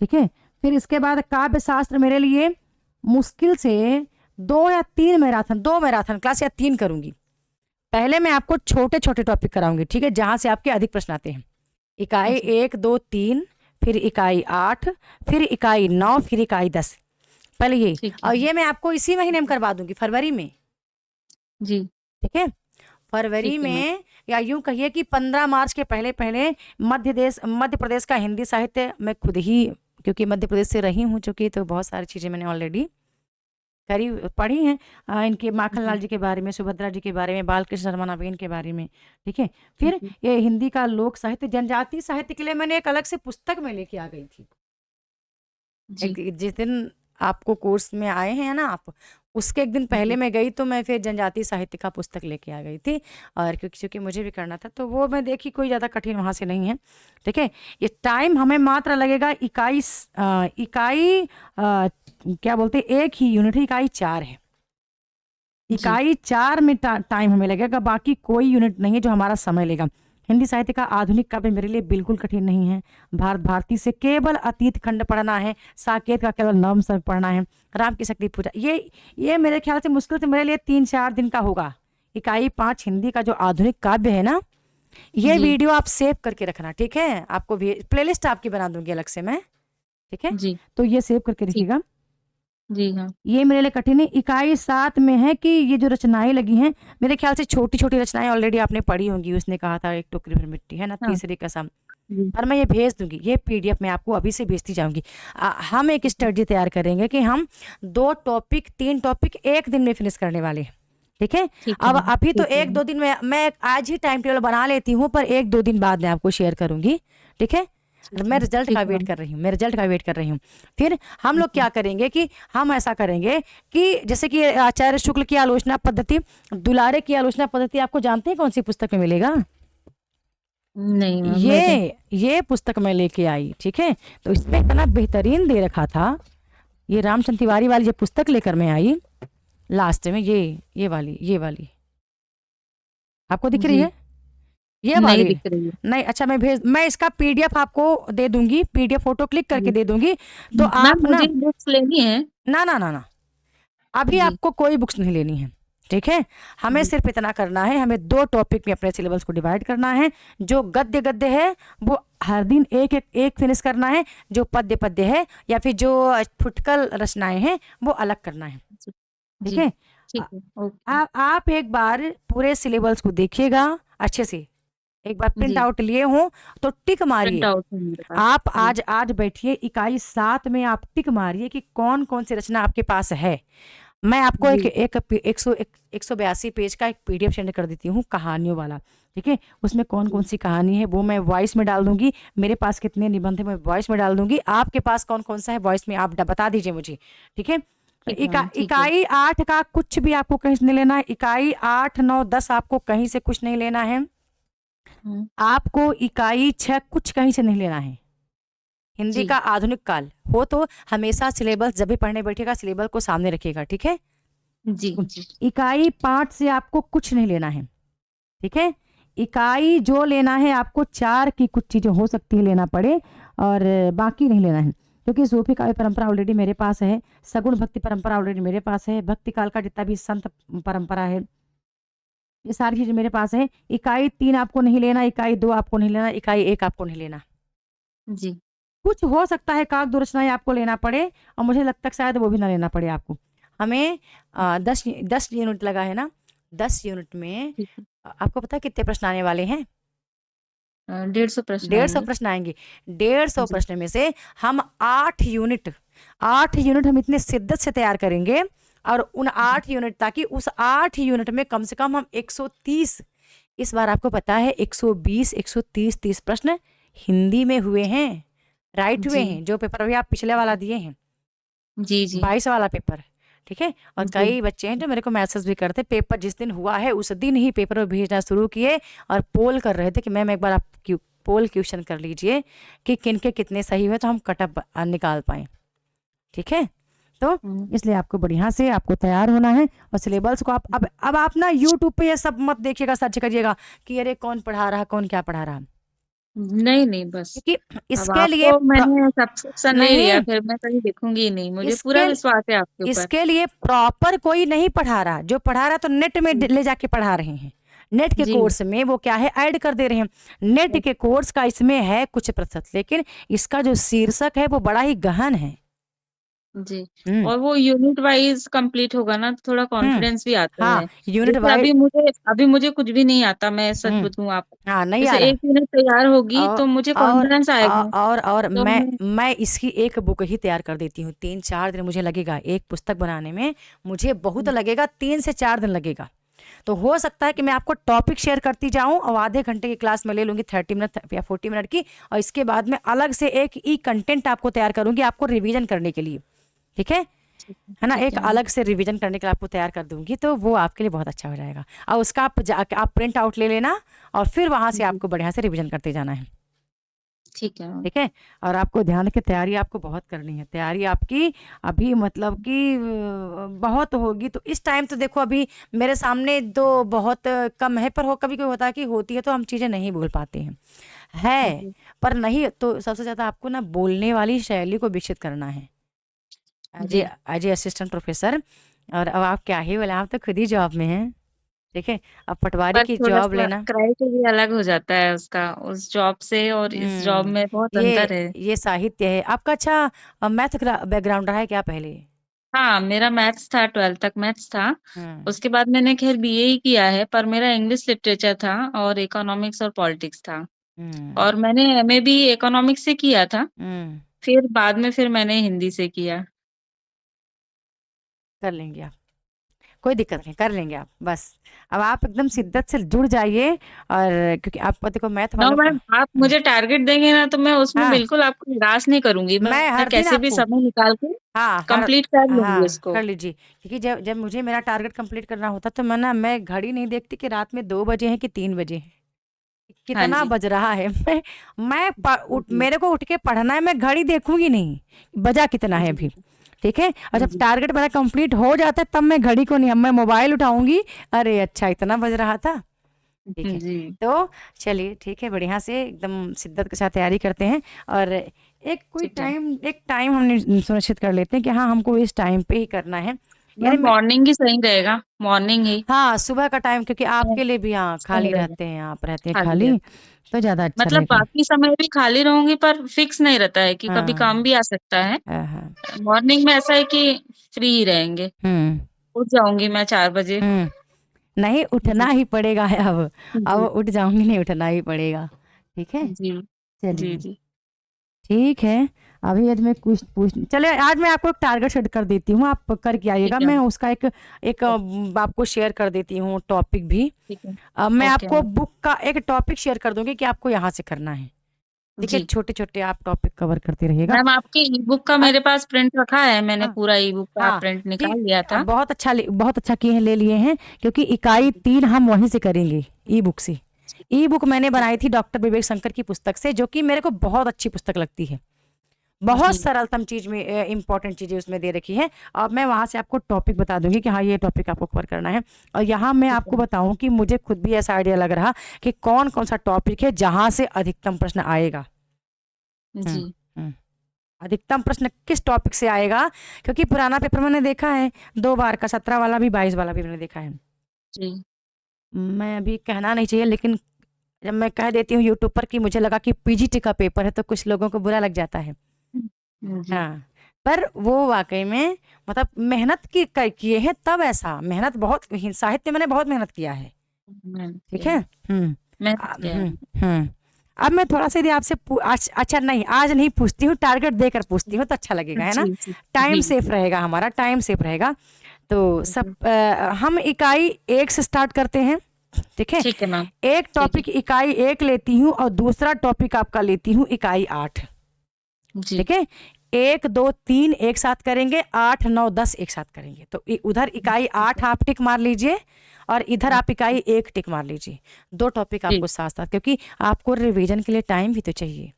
ठीक है। फिर इसके बाद काव्य शास्त्र मेरे लिए मुश्किल से 2 मैराथन क्लास या 3 करूंगी। पहले मैं आपको छोटे छोटे टॉपिक कराऊंगी, ठीक है, जहां से आपके अधिक प्रश्न आते हैं। इकाई 1, 2, 3, फिर इकाई 8, फिर इकाई 9, फिर इकाई 10, पहले ये। ठीक और है ये मैं आपको इसी महीने में करवा दूंगी, फरवरी में, जी ठीक है। फरवरी ठीक है मैम में, या यूं कहिए कि 15 मार्च के पहले पहले मध्य प्रदेश का हिंदी साहित्य मैं खुद ही, क्योंकि मध्य प्रदेश से रही हूँ चूंकि, तो बहुत सारी चीज़ें मैंने ऑलरेडी पढ़ी हैं, इनके माखनलाल जी जी के बारे में, सुभद्रा जी के बारे में, बालकृष्ण शर्मा नवीन के बारे में, ठीक है। फिर जी ये हिंदी का लोक साहित्य, जनजातीय साहित्य के लिए मैंने एक अलग से पुस्तक में लेके आ गई थी। जी जिस दिन आपको कोर्स में आए हैं ना आप, उसके एक दिन पहले जी मैं गई तो मैं फिर जनजातीय साहित्य का पुस्तक लेके आ गई थी, और क्योंकि मुझे भी करना था तो वो मैं देखी, कोई ज़्यादा कठिन वहाँ से नहीं है, ठीक है। ये टाइम हमें मात्र लगेगा इकाई क्या बोलते हैं, एक ही यूनिट है, इकाई 4 है, जी इकाई 4 में टाइम हमें लगेगा, बाकी कोई यूनिट नहीं है जो हमारा समय लेगा। हिंदी साहित्य का आधुनिक काव्य मेरे लिए बिल्कुल कठिन नहीं है। भारत भारती से केवल अतीत खंड पढ़ना है, साकेत का केवल नवम समय पढ़ना है, राम की शक्ति पूजा, ये मेरे ख्याल से मुश्किल से मेरे लिए 3-4 दिन का होगा। इकाई 5 हिंदी का जो आधुनिक काव्य है ना, ये जी वीडियो आप सेव करके रखना, ठीक है। आपको भी प्लेलिस्ट आपकी बना दूंगी अलग से मैं, ठीक है, जी तो ये सेव करके ठीक रखिएगा। जी हाँ ये मेरे लिए कठिन है। इकाई 7 में है कि ये जो रचनाएं लगी हैं, मेरे ख्याल से छोटी छोटी रचनाएं ऑलरेडी आपने पढ़ी होंगी। उसने कहा था एक टोकरी भर मिट्टी, है ना, हाँ तीसरी कसम, जी पर मैं ये भेज दूंगी, ये पीडीएफ मैं आपको अभी से भेजती जाऊंगी। हम एक स्ट्रेटजी तैयार करेंगे कि हम 2 टॉपिक 3 टॉपिक एक दिन में फिनिश करने वाले हैं, ठीक है। ठीक है अब मैम अभी तो ठीक है 1-2 दिन में मैं आज ही टाइम टेबल बना लेती हूँ, पर 1-2 दिन बाद मैं आपको शेयर करूंगी, ठीक है। मैं रिजल्ट का ठीक है वेट मैम कर रही हूँ, मैं रिजल्ट का वेट कर रही हूँ। फिर हम लोग ठीक है क्या करेंगे कि हम ऐसा करेंगे कि जैसे कि आचार्य शुक्ल की आलोचना पद्धति, दुलारे की आलोचना पद्धति, आपको जानते हैं कौन सी पुस्तक में मिलेगा? नहीं मैम मैंने ये पुस्तक मैं लेके आई, ठीक है। तो इसमें इतना बेहतरीन दे रखा था, ये रामचंद्र तिवारी वाली जो पुस्तक लेकर मैं आई लास्ट में, ये वाली आपको दिख रही जी है, ये नहीं वाली दिख रही है नहीं। अच्छा, मैं इसका पीडीएफ आपको दे दूंगी, पीडीएफ फोटो क्लिक करके जी दे दूंगी, तो मैम आप ना, मुझे बुक्स लेनी है ना ना ना ना, अभी जी आपको कोई बुक्स नहीं लेनी है, ठीक है। हमें जी सिर्फ इतना करना है, हमें 2 टॉपिक में अपने सिलेबस को डिवाइड करना है। जो गद्य है वो हर दिन एक फिनिश करना है, जो पद्य है या फिर जो फुटकल रचनाएं हैं वो अलग करना है, ठीक जी है। ठीक आ- है ओके आप एक बार पूरे सिलेबस को देखिएगा अच्छे से, एक बार प्रिंट जी आउट लिए हो तो टिक प्रिंट मारिए। आउट है मेरे पास आप जी आज बैठिए, इकाई 7 में आप टिक मारिए कि कौन कौन सी रचना आपके पास है। मैं आपको जी 182 पेज का एक पीडीएफ सेंड कर देती हूँ, कहानियों वाला, ठीक है। उसमें कौन कौन जी सी कहानी है वो मैं वॉइस में डाल दूंगी, मेरे पास कितने निबंध है मैं वॉइस में डाल दूंगी, आपके पास कौन कौन सा है वॉइस में आप बता दीजिए मुझे, ठीक है। ठीक है मैम ठीक है इकाई 8 का कुछ भी आपको कहीं से नहीं लेना है, इकाई 8, 9, 10 आपको कहीं से कुछ नहीं लेना है, हम्म, आपको इकाई 6 कुछ कहीं से नहीं लेना है। हिंदी जी का आधुनिक काल हो तो हमेशा सिलेबस जब भी पढ़ने बैठेगा सिलेबस को सामने रखिएगा, ठीक है। जी जी इकाई 5 से आपको कुछ नहीं लेना है, ठीक है। इकाई जो लेना है आपको 4 की कुछ चीजें हो सकती है लेना पड़े, और बाकी नहीं लेना है, क्योंकि सूफी काव्य परंपरा ऑलरेडी मेरे पास है, सगुण भक्ति परंपरा ऑलरेडी मेरे पास है, भक्ति काल का जितना भी संत परंपरा है ये सारी चीजें मेरे पास है। इकाई 3 आपको नहीं लेना, इकाई 2 आपको नहीं लेना, इकाई 1 आपको नहीं लेना। जी। कुछ हो सकता है काक दो रचनाएं आपको लेना पड़े, और मुझे लगता है शायद वो भी ना लेना पड़े आपको। हमें 10 यूनिट लगा है ना, 10 यूनिट में ठीक है। आपको पता है कितने प्रश्न आने वाले हैं? 150 प्रश्न 150 आएंगे। प्रश्न आएंगे। 150 जी। प्रश्न में से हम 8 यूनिट हम इतने शिद्दत से तैयार करेंगे, और उन 8 यूनिट, ताकि उस 8 यूनिट में कम से कम हम 130, इस बार आपको पता है 120 130 30 प्रश्न हिंदी में हुए हैं, राइट हुए जी। हैं, जो पेपर अभी आप पिछले वाला दिए हैं, जी। जी। 22 वाला पेपर। ठीक है, और जी। कई बच्चे हैं जो मेरे को मैसेज भी करते, पेपर जिस दिन हुआ है उस दिन ही पेपर में भेजना शुरू किए, और पोल कर रहे थे कि मैम एक बार आप पोल क्वेश्चन कर लीजिए कि किन के कितने सही हुए, तो हम कटअप निकाल पाए। ठीक है, तो इसलिए आपको बढ़िया से आपको तैयार होना है, और सिलेबस को अब आप ना यूट्यूब पे ये सब मत देखिएगा, सर्च करिएगा कि अरे कौन पढ़ा रहा, कौन क्या पढ़ा रहा, नहीं नहीं, बस क्योंकि अब इसके लिए आपको मैंने सब्सक्रिप्शन ले लिया, नहीं, फिर मैं कहीं देखूंगी ही नहीं, मुझे पूरा इसके विश्वास है आपके ऊपर। इसके लिए प्रॉपर कोई नहीं पढ़ा रहा, जो पढ़ा रहा तो नेट में ले जाके पढ़ा रहे हैं, नेट के जी। कोर्स में वो क्या है ऐड कर दे रहे हैं। नेट के कोर्स का इसमें है कुछ प्रतिशत, लेकिन इसका जो शीर्षक है वो बड़ा ही गहन है। जी। हम्म और वो यूनिट वाइज कंप्लीट होगा ना, तो थोड़ा हम्म कॉन्फिडेंस भी आता हाँ, है। यूनिट जैसे वाइज। अभी मुझे कुछ भी नहीं आता, मैं सच हम्म बताऊं आप, हाँ, नहीं आ जैसे रहा। एक यूनिट तैयार होगी और तो मुझे और कॉन्फिडेंस आएगा। और तो मैं मैं इसकी एक बुक ही तैयार कर देती हूँ, 3-4 दिन मुझे लगेगा एक पुस्तक बनाने में, मुझे बहुत लगेगा 3 से 4 दिन लगेगा। तो हो सकता है कि मैं आपको टॉपिक शेयर करती जाऊं, और आधे घंटे की क्लास में ले लूंगी 30 मिनट या 40 मिनट की, और इसके बाद में अलग से एक ई कंटेंट आपको तैयार करूंगी आपको रिवीजन करने के लिए। ठीक है ना, ठीक एक है। अलग से रिवीजन करने के लिए आपको तैयार कर दूंगी, तो वो आपके लिए बहुत अच्छा हो जाएगा, और उसका आप जाके आप प्रिंट आउट ले लेना, और फिर वहां से जी। आपको बढ़िया से रिवीजन करते जाना है। ठीक है। ठीक है, और आपको ध्यान रखिए तैयारी आपको बहुत करनी है, तैयारी आपकी अभी मतलब कि बहुत होगी। तो इस टाइम तो देखो अभी मेरे सामने तो बहुत कम है, पर हो कभी कोई होता है कि होती है तो हम चीज़ें नहीं बोल पाते हैं, है जी। पर नहीं, तो सबसे ज़्यादा आपको ना बोलने वाली शैली को विकसित करना है, जी। As a assistant professor. और अब आप क्या ही बोले, आप तो खुद ही जॉब में हैं। ठीक है, अब पटवारी पर की थोड़ा जॉब सा लेना। क्राइटेरिया अलग हो जाता है उसका, उस जॉब से और इस जॉब हम्म में बहुत अंतर ये है। ये साहित्य है आपका। अच्छा, मैथ बैकग्राउंड रहा है क्या पहले? हाँ, मेरा मैथ्स था, 12th तक मैथ्स था। हम्म उसके बाद मैंने खैर बीए ही किया है, पर मेरा इंग्लिश लिटरेचर था और इकोनॉमिक्स और पॉलिटिक्स था। हम्म और मैंने एमए भी इकोनॉमिक्स से किया था, हम्म फिर बाद में फिर मैंने हिंदी से किया। कर लेंगे आप, कोई दिक्कत नहीं, कर लेंगे आप बस। अब आप एकदम शिद्दत से जुड़ जाइए, और क्योंकि आपको देखो मैथ नो वालों का। मैम, आप मुझे टारगेट देंगे ना तो मैं उसमें हाँ, बिल्कुल आपको निराश नहीं करूंगी, मैं मैं हर दिन कैसे भी आपको, समय निकाल के हाँ हर कंप्लीट कर लूंगी हाँ इसको। कर लीजिए, क्योंकि जब जब मुझे मेरा टारगेट कंप्लीट करना होता तो मैं घड़ी नहीं देखती कि रात में 2 बजे हैं कि 3 बजे हैं, हाँ कितना जी। बज रहा है। जी। मेरे को उठ के पढ़ना है, मैं घड़ी देखूंगी नहीं बजा कितना है जी। अभी। ठीक है, और जब जी। टारगेट मेरा कंप्लीट हो जाता है तब मैं घड़ी को नहीं, अब मैं मोबाइल उठाऊंगी, अरे अच्छा इतना बज रहा था। ठीक है, जी। तो चलिए ठीक है, बढ़िया से एकदम शिद्दत के साथ तैयारी करते हैं, और ठीक है एक टाइम हमने सुनिश्चित कर लेते हैं कि हाँ हमको इस टाइम पे ही करना है। यानी मैम, मैं, मॉर्निंग ही सही रहेगा, मॉर्निंग ही हाँ सुबह का टाइम, क्योंकि आपके लिए भी हाँ सही खाली रहेगा। रहते हैं, आप रहते हैं खाली खाली, रहता तो ज़्यादा अच्छा मतलब रहेगा। बाकी समय भी खाली रहूंगी, पर फिक्स नहीं रहता है कि कभी काम हाँ भी आ सकता है। हाँ। मॉर्निंग में ऐसा है कि फ्री ही रहेंगे। हम्म उठ जाऊंगी मैं 4 बजे। हम्म नहीं, उठना जी। ही पड़ेगा है अब जी। उठ जाऊंगी नहीं, उठना ही पड़ेगा। ठीक है, जी। जी। चलिए जी। ठीक है। अभी आज मैं कुछ पूछ चले, आज मैं आपको एक टारगेट सेट कर देती हूँ, आप करके आइएगा, ठीक है। मैं उसका एक आपको शेयर कर देती हूँ टॉपिक भी। ठीक है। मैं ओके आपको मैम। बुक का एक टॉपिक शेयर कर दूंगी कि आपको यहाँ से करना है। ठीक है, जी। छोटे छोटे आप टॉपिक कवर करते रहिएगा। मैम, आपकी ई बुक का और मेरे पास प्रिंट रखा है, मैंने हाँ पूरा ई बुक का हाँ प्रिंट कि निकाल लिया था। बहुत अच्छा किए हैं, ले लिए हैं, क्योंकि इकाई 3 हम वहीं से करेंगे, ई बुक से। ई बुक मैंने ठीक बनाई है। थी डॉक्टर विवेक शंकर की पुस्तक से, जो कि मेरे को बहुत अच्छी पुस्तक लगती है, बहुत जी। सरलतम चीज में इंपॉर्टेंट चीजें उसमें दे रखी है। और मैं वहां से आपको टॉपिक बता दूंगी कि हाँ ये टॉपिक आपको कवर करना है। और यहाँ मैं ठीक आपको है। बताऊं कि मुझे खुद भी ऐसा आइडिया लग रहा कि कौन कौन सा टॉपिक है जहां से अधिकतम प्रश्न आएगा। हम्म जी। हम्म अधिकतम प्रश्न किस टॉपिक से आएगा, क्योंकि पुराना पेपर मैंने देखा है 2 बार का, 17 वाला भी 22 वाला भी मैंने देखा है। जी। मैं अभी कहना नहीं चाहिए, लेकिन जब मैं कह देती हूँ यूट्यूब पर कि मुझे लगा कि पीजीटी का पेपर है, तो कुछ लोगों को बुरा लग जाता है। जी। हाँ, पर वो वाकई में मतलब मेहनत की किए हैं, तब ऐसा मेहनत बहुत साहित्य मैंने बहुत मेहनत किया है। मेहनत ठीक किया है। है। मेहनत किया है। हम्म। अब मैं थोड़ा सा यदि आपसे अच्छा नहीं, आज नहीं पूछती हूँ, टारगेट देकर पूछती हूँ तो अच्छा लगेगा, है ना। जी जी टाइम जी सेफ जी रहेगा, हमारा टाइम सेफ रहेगा। तो जी। हम इकाई एक से स्टार्ट करते हैं। ठीक है। ठीक है मैम। एक ठीक है। टॉपिक इकाई एक लेती हूँ और दूसरा टॉपिक आपका लेती हूँ इकाई 8। जी ठीक है। 1 2 3 एक साथ करेंगे, 8 9 10 एक साथ करेंगे। तो उधर इकाई ठीक 8 है। आप टिक मार लीजिए और इधर आप अच्छा। इकाई 1 टिक मार लीजिए। दो टॉपिक जी आपको साथ साथ, क्योंकि आपको रिवीजन के लिए टाइम भी तो चाहिए।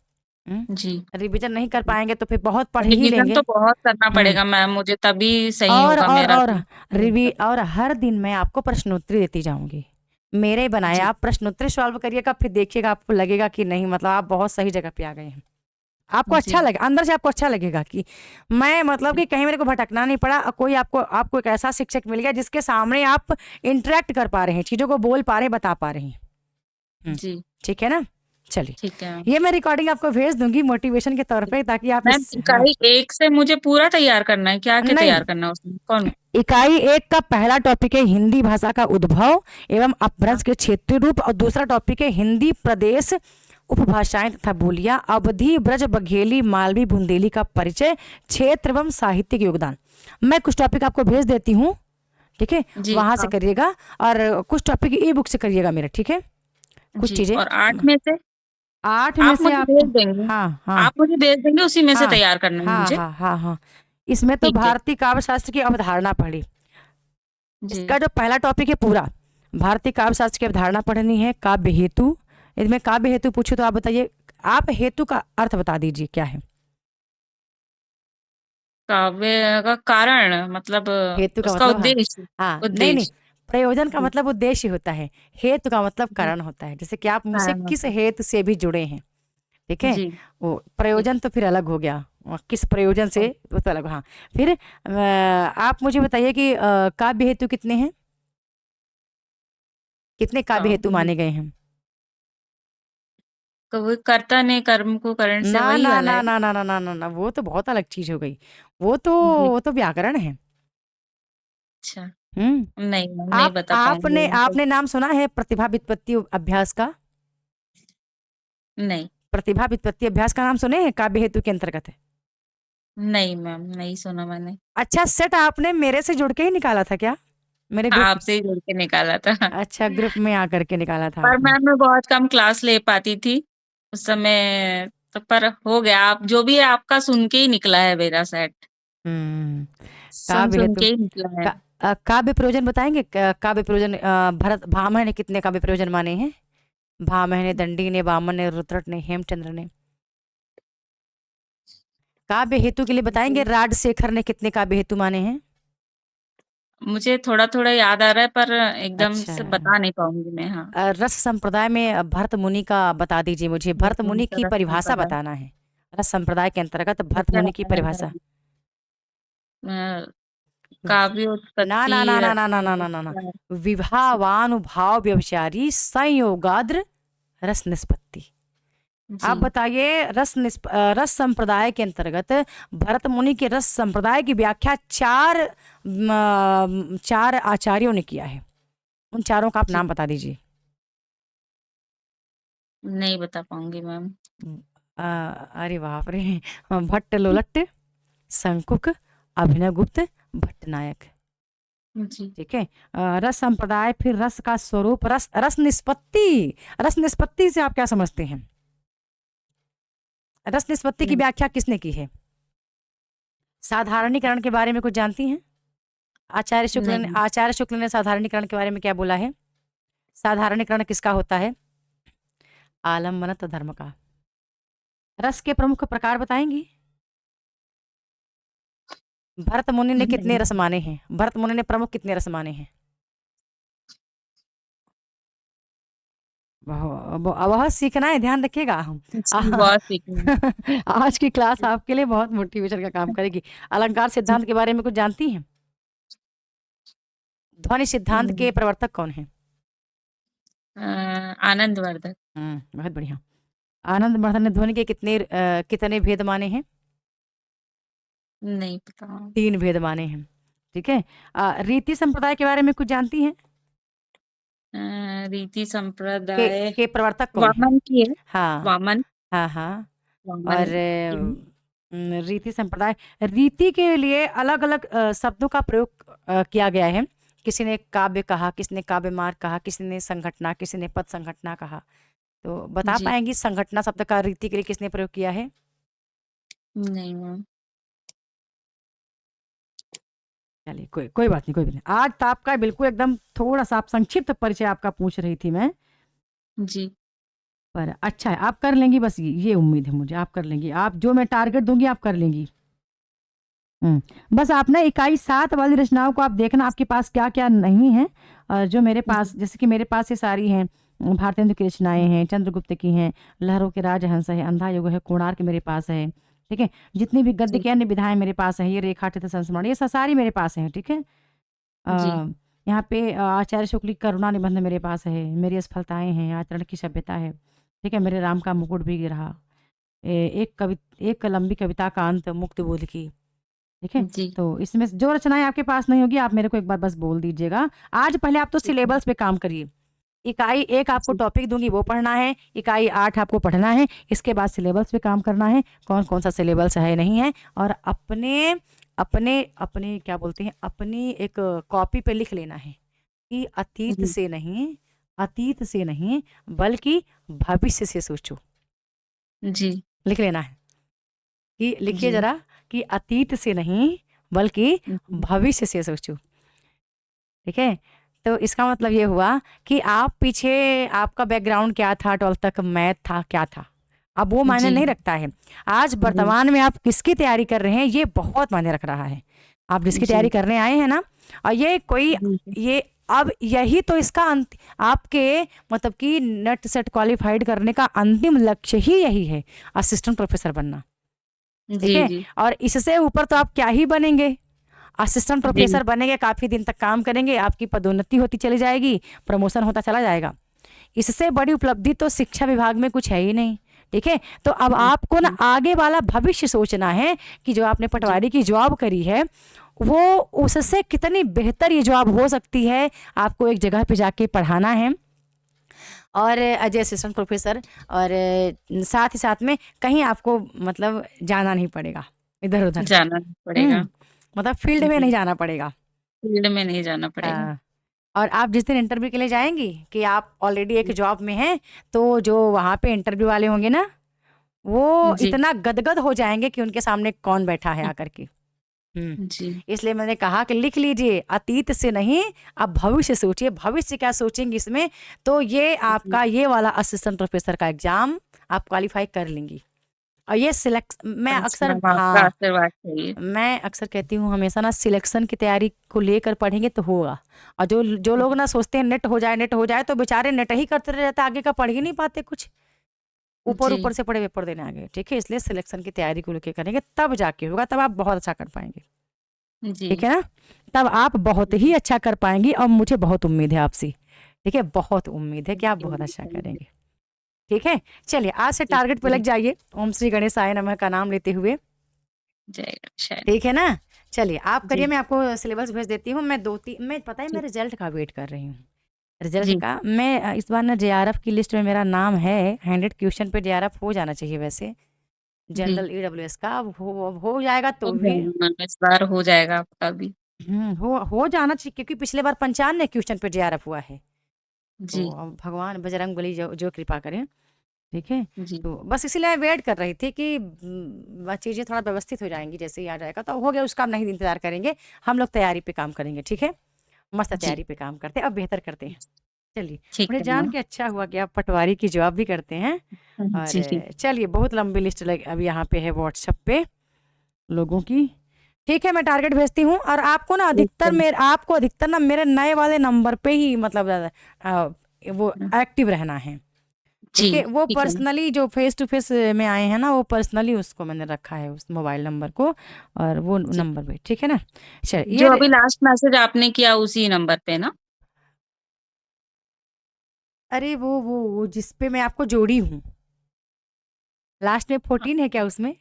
जी। रिवीजन नहीं कर पाएंगे तो फिर बहुत पढ़ ही रिवीजन लेंगे। तो बहुत करना हम्म। पड़ेगा मैम, मुझे तभी सही और होगा और मेरा और तो। और हर दिन मैं आपको प्रश्नोत्तरी देती जाऊंगी, मेरे बनाए। जी आप प्रश्नोत्तरी सॉल्व करिएगा, फिर देखिएगा आपको लगेगा कि नहीं, मतलब आप बहुत सही जगह पे आ गए हैं। आपको जी अच्छा लगे, अंदर से आपको अच्छा लगेगा कि मैं मतलब कि कहीं मेरे को भटकना नहीं पड़ा, और कोई आपको आपको एक ऐसा शिक्षक मिल गया जिसके सामने आप इंटरेक्ट कर पा रहे हैं, चीज़ों को बोल पा रहे हैं, बता पा रहे हैं। जी। ठीक है ना। चलिए, ठीक है। ये मैं रिकॉर्डिंग आपको भेज दूंगी मोटिवेशन के तौर पे, ताकि आप मैम इस, हाँ। इकाई एक से मुझे पूरा तैयार करना है, क्या क्या नहीं, तैयार करना है उसमें, कौन? इकाई एक का पहला टॉपिक है हिंदी भाषा का उद्भव एवं हाँ। अपभ्रंश के क्षेत्रीय रूप, और दूसरा टॉपिक है हिंदी प्रदेश उपभाषाएं तथा बोलियां, अवधि ब्रज बघेली मालवी बुंदेली का परिचय, क्षेत्र एवं साहित्यिक योगदान। मैं कुछ टॉपिक आपको भेज देती हूँ। ठीक है। जी वहां से हाँ। करिएगा, और कुछ टॉपिक ई बुक से करिएगा मेरा। ठीक है। कुछ जी, चीजें और 8 में से 8 में आप से मुझे आपको, भेज देंगे? हाँ हाँ आप मुझे भेज देंगे, उसी में से हाँ तैयार करना है हाँ मुझे? हाँ हाँ हाँ। इसमें तो ठीक है। भारतीय काव्य शास्त्र की अवधारणा पढ़ी। जी। इसका जो पहला टॉपिक है पूरा भारतीय काव्य शास्त्र की अवधारणा पढ़नी है। काव्य हेतु, इसमें काव्य हेतु पूछो तो आप बताइए, आप हेतु का अर्थ बता दीजिए क्या है। काव्य का कारण मतलब हेतु का उसका मतलब, हाँ उद्देश्य। हाँ, नहीं नहीं, उद्देश्य। प्रयोजन का जी मतलब उद्देश्य होता है। हेतु का मतलब जी। कारण होता है, जैसे कि आप मुझसे कारण किस होता है। हेतु से भी जुड़े हैं। ठीक है। जी। वो ठीक। प्रयोजन तो फिर अलग हो गया, और किस प्रयोजन से, और वो तो अलग। हाँ। फिर आप मुझे बताइए कि काव्य हेतु कितने हैं, कितने काव्य हेतु काव्य माने गए हैं। तो वो कर्ता ने कर्म को करण से, ना वही ना वाला ना है। ना ना ना ना ना ना, वो तो बहुत अलग चीज हो गई। वो तो जी। वो तो व्याकरण है। अच्छा। हम्म। नहीं मैम, नहीं आप बता आपने पाऊंगी तो। आपने नाम सुना है प्रतिभा व्युत्पत्ति अभ्यास का। नहीं। प्रतिभा व्युत्पत्ति अभ्यास का नाम सुने हैं, काव्य हेतु के अंतर्गत है। नहीं मैम, नहीं सुना मैंने। अच्छा, सेट आपने मेरे से जुड़ के ही निकाला था क्या, मेरे ग्रुप। आपसे ही जोड़ के निकाला था। अच्छा, ग्रुप में आकर के निकाला था पर आपने। मैम मैं बहुत कम क्लास ले पाती थी उस समय, तो पर हो गया, आप जो भी है आपका सुन के ही निकला है मेरा सेट। हम्म। सुन काव्य सुन हेतु के ही निकला है। काव्य प्रयोजन बताएंगे। काव्य प्रयोजन, भरत भामह ने कितने काव्य प्रयोजन माने हैं। भामह ने, दंडी ने, वामन ने, रुद्रट ने, हेमचंद्र ने। काव्य हेतु के लिए बताएंगे, राजशेखर ने कितने काव्य हेतु माने हैं। मुझे थोड़ा थोड़ा याद आ रहा है, पर एकदम अच्छा, से बता नहीं पाऊंगी मैं। हाँ। रस संप्रदाय में भरत मुनि का बता दीजिए मुझे, भरत भरतमुनि मुनि का की रस परिभाषा संप्रदाय। बताना है। रस संप्रदाय के अंतर्गत तो भरत क्या मुनि की रहेगा? परिभाषा। ना काव्योत्पत्ति। ना ना ना ना ना ना ना ना ना, विभावानुभाव व्यभिचारी संयोगाद्र रस निष्पत्ति। आप जी बताइए, रस संप्रदाय के अंतर्गत भरत मुनि के रस संप्रदाय की व्याख्या चार आचार्यों ने किया है। उन चारों का आप जी। नाम बता दीजिए। नहीं बता पाऊंगी मैम। अरे बाप रे, भट्ट लोलट्ट, शंकुक, अभिनवगुप्त, भट्टनायक। जी। ठीक है। रस संप्रदाय, फिर रस का स्वरूप, रस रस निष्पत्ति। रस निष्पत्ति से आप क्या समझते हैं। रस निष्पत्ति की नहीं। व्याख्या किसने की है। साधारणीकरण के बारे में कुछ जानती हैं। नहीं। आचार्य शुक्ल ने साधारणीकरण के बारे में क्या बोला है। साधारणीकरण किसका होता है, आलम्बनत धर्म का। रस के प्रमुख प्रकार बताएंगी। भरत मुनि ने कितने नहीं। रस माने हैं, भरत मुनि ने प्रमुख कितने रस माने हैं। बहुत सीखना है, ध्यान रखिएगा। हम जी, बहुत सीखना आज की क्लास है। आपके लिए बहुत मोटिवेशन का काम करेगी। अलंकार जी। सिद्धांत के बारे में कुछ जानती हैं। ध्वनि सिद्धांत के नहीं। प्रवर्तक कौन है। आनंदवर्धन। बहुत बढ़िया। आनंद वर्धन ने धोनी के कितने भेद माने हैं? नहीं पता। 3 भेद माने हैं। ठीक है। रीति संप्रदाय के बारे में कुछ जानती हैं? रीति के संप्रदाय के प्रवर्तक कौन है? वामन की है। हाँ वामन हाँ हाँ। वामन और की है। रीति संप्रदाय, रीति के लिए अलग अलग शब्दों का प्रयोग किया गया है। किसी ने काव्य कहा, किसी ने काव्य मार्ग कहा, किसी ने संघटना, किसी ने पद संघटना कहा। तो बता जी पाएंगी संघटना शब्द का रीति के लिए किसने प्रयोग किया है? नहीं मैम। चलिए, कोई कोई बात नहीं, कोई बात नहीं। आज तो आपका बिल्कुल एकदम थोड़ा सा आप संक्षिप्त परिचय आपका पूछ रही थी मैं, जी पर अच्छा है, आप कर लेंगी, बस ये उम्मीद है मुझे, आप कर लेंगी। आप जो मैं टारगेट दूंगी आप कर लेंगी। बस आप ना इकाई 7 वाली रचनाओं को आप देखना आपके पास क्या क्या नहीं है। और जो मेरे जी पास, जैसे कि मेरे पास ये सारी हैं, भारतेंदु की रचनाएं हैं, चंद्रगुप्त की हैं, लहरों के राजहंस है, अंधा युग है, कोणार्क मेरे पास है। ठीक है। जितनी भी गद्य जी की अन्य विधाएं मेरे पास है, ये रेखाचित्र संस्मरण, ये सारी मेरे पास है। ठीक है। जी अ, यहाँ पे आचार्य शुक्ल की करुणा निबंध मेरे पास है, मेरी असफलताएं हैं, आचरण की सभ्यता है। ठीक है। मेरे राम का मुकुट भी रहा, एक लंबी कविता का अंत मुक्त बोध की। ठीक है। जी तो इसमें से जो रचनाएं आपके पास नहीं होगी आप मेरे को एक बार बस बोल दीजिएगा। आज पहले आप तो ठीक है। सिलेबस पे काम करिए। इकाई 1 आपको जी टॉपिक दूंगी वो पढ़ना है, इकाई 8 आपको पढ़ना है, इसके बाद सिलेबस पे काम करना है, कौन कौन सा सिलेबस है नहीं है। और अपने अपने अपने क्या बोलते हैं, अपनी एक कॉपी पे लिख लेना है कि जी अतीत से नहीं बल्कि भविष्य से सोचो। जी लिख लेना है कि, लिखिए जी जरा, कि अतीत से नहीं बल्कि जी भविष्य से सोचो। ठीक है। तो इसका मतलब ये हुआ कि आप पीछे आपका बैकग्राउंड क्या था, 12th तक मैथ था क्या था, अब वो मायने जी नहीं रखता है। आज जी वर्तमान में आप किसकी तैयारी कर रहे हैं ये बहुत मायने रख रहा है। आप जिसकी जी तैयारी करने आए हैं ना, और ये कोई, जी ये अब यही तो इसका अंत, आपके मतलब कि नेट सेट क्वालिफाइड करने का अंतिम लक्ष्य ही यही है, असिस्टेंट प्रोफेसर बनना। ठीक जी है। जी और इससे ऊपर तो आप क्या ही बनेंगे, असिस्टेंट जी प्रोफेसर बनेंगे, काफी दिन तक काम करेंगे, आपकी पदोन्नति होती चली जाएगी, प्रमोशन होता चला जाएगा। इससे बड़ी उपलब्धि तो शिक्षा विभाग में कुछ है ही नहीं। ठीक है। तो अब आपको ना आगे वाला भविष्य सोचना है कि जो आपने जी पटवारी की जॉब करी है वो उससे कितनी बेहतर ये जॉब हो सकती है। आपको एक जगह पे जाके पढ़ाना है और एज असिस्टेंट प्रोफेसर, और साथ ही साथ में कहीं आपको मतलब जाना नहीं पड़ेगा इधर उधर। जाना पड़ेगा। मतलब फील्ड में जी नहीं जाना पड़ेगा। फील्ड में नहीं जाना पड़ेगा। हाँ। और आप जिस दिन इंटरव्यू के लिए जाएंगी कि आप ऑलरेडी एक जॉब में हैं, तो जो वहाँ पे इंटरव्यू वाले होंगे ना, वो जी इतना गदगद हो जाएंगे कि उनके सामने कौन बैठा है आकर के। हम्म। जी इसलिए मैंने कहा कि लिख लीजिए, अतीत से नहीं, अब भविष्य सोचिए। भविष्य क्या सोचेंगे इसमें, तो ये जी आपका ये वाला असिस्टेंट प्रोफेसर का एग्जाम आप क्वालिफाई कर लेंगी। और ये सिलेक्ट, मैं बस अक्सर, मैम आपका हाँ, आशीर्वाद चाहिए। मैं अक्सर कहती हूँ हमेशा ना, सिलेक्शन की तैयारी को लेकर पढ़ेंगे तो होगा। और जो जो लोग ना सोचते हैं नेट हो जाए, नेट हो जाए, तो बेचारे नेट ही करते रह जाते, आगे का पढ़ ही नहीं पाते कुछ, ऊपर जी ऊपर से पढ़े पेपर देने आगे। ठीक है। इसलिए सिलेक्शन की तैयारी को लेकर करेंगे तब जाके होगा, तब आप बहुत अच्छा कर पाएंगे। जी ठीक है ना, तब आप बहुत ही अच्छा कर पाएंगी और मुझे बहुत उम्मीद है आपसे। ठीक है, बहुत उम्मीद है कि आप बहुत अच्छा करेंगे। ठीक है। चलिए, आज से टारगेट पे लग जाइए, ओम श्री गणेशाय नमः का नाम लेते हुए। जाएगा शायद। ठीक है ना। चलिए आप करिए, जी मैं आपको सिलेबस भेज देती हूँ। मैं 2-3, मैं पता है मैं ठीक रिजल्ट का वेट कर रही हूँ। रिजल्ट जी का मैं इस बार ना जेआरएफ की लिस्ट में मेरा नाम है, 100 क्वेश्चन पे जेआरएफ हो जाना चाहिए वैसे, जी जनरल ईडब्ल्यूएस का। अब हो जाएगा हो तो भी, जाएगा मैम, इस बार हो जाएगा आपका भी। हो जाना चाहिए, क्योंकि पिछले बार 95 क्वेश्चन पे जेआरएफ हुआ है। तो जी अब भगवान बजरंग बली जो कृपा करें। ठीक है। जी तो बस इसीलिए वेट कर रही थी कि चीज़ें थोड़ा व्यवस्थित हो जाएंगी, जैसे ही आ जाएगा तो हो गया, उसका हम नहीं इंतजार करेंगे, हम लोग तैयारी पे काम करेंगे। ठीक है। मस्त जी तैयारी पे काम करते हैं, अब बेहतर करते हैं। चलिए, ठीक मुझे है जान मैम। के अच्छा हुआ कि आप पटवारी की जॉब भी करते हैं। और जी चलिए, बहुत लंबी लिस्ट लग अभी यहाँ पे है व्हाट्सएप पे लोगों की। ठीक है, मैं टारगेट भेजती हूँ, और आपको ना ठीक है अधिकतर ना मेरे नए वाले नंबर पे ही मतलब वो एक्टिव रहना है। जी ठीक है। वो ठीक है मैम। पर्सनली जो फेस टू फेस में आए हैं ना, वो पर्सनली उसको मैंने रखा है उस मोबाइल नंबर को, और वो जी नंबर पे। ठीक है ना। चलिए जो अभी लास्ट मैसेज आपने किया उसी नंबर पे ना। अरे वो जिसपे मैं आपको जोड़ी हूँ, लास्ट में 14 है क्या उसमें?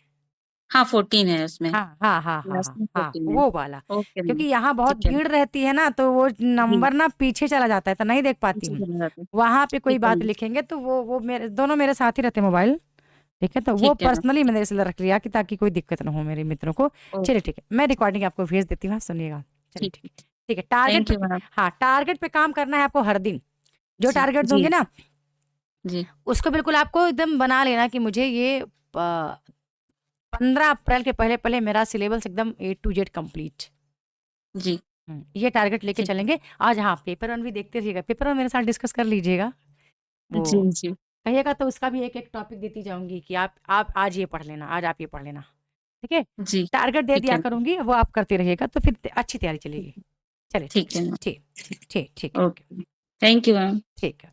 हाँ 14 है उसमें, हाँ हाँ हाँ हाँ लास्ट हाँ में हाँ 14 है। वो वाला। ओके क्योंकि मैम, यहाँ बहुत ठीक है। भीड़ रहती है ना, तो वो जी, नंबर ना पीछे चला जाता है, तो नहीं देख पाती पीछे हूँ। चले जाते हैं। वहां पे कोई ठीक है बात मैम, लिखेंगे तो वो मेरे दोनों मेरे साथ ही रहते हैं मोबाइल। ठीक है, तो वो ठीक है मैम, पर्सनली मैंने इसलिए रख लिया कि ताकि कोई दिक्कत ना हो मेरे मित्रों को। चलिए ओके, ठीक है, मैं रिकॉर्डिंग आपको भेज देती हूँ, हाँ, सुनिएगा। चलिए ठीक ठीक है। है। ठीक है, टारगेट थैंक यू पे। मैम। हाँ, टारगेट पे काम करना है आपको हर दिन। जो टारगेट जी, दूंगे ना, जी, उसको बिल्कुल आपको एकदम बना लेना कि मुझे ये 15 अप्रैल के पहले पहले मेरा सिलेबस एकदम A to Z कंप्लीट। जी, ये टारगेट लेके ठीक है। चलेंगे। आज हाँ, पेपर वन भी देखते रहिएगा, पेपर वन मेरे साथ डिस्कस कर लीजिएगा। वो जी, जी, कहिएगा तो उसका भी एक एक टॉपिक देती जाऊंगी कि आप आज ये पढ़ लेना, आज आप ये पढ़ लेना। ठीक है, जी, टारगेट दे ठीक दिया है, करूंगी, वो आप करते रहिएगा तो फिर अच्छी तैयारी चलेगी। चलिए ठीक ठीक है, है मैम, ठीक ठीक ठीक है, okay, okay. Thank you ma'am. ठीक है।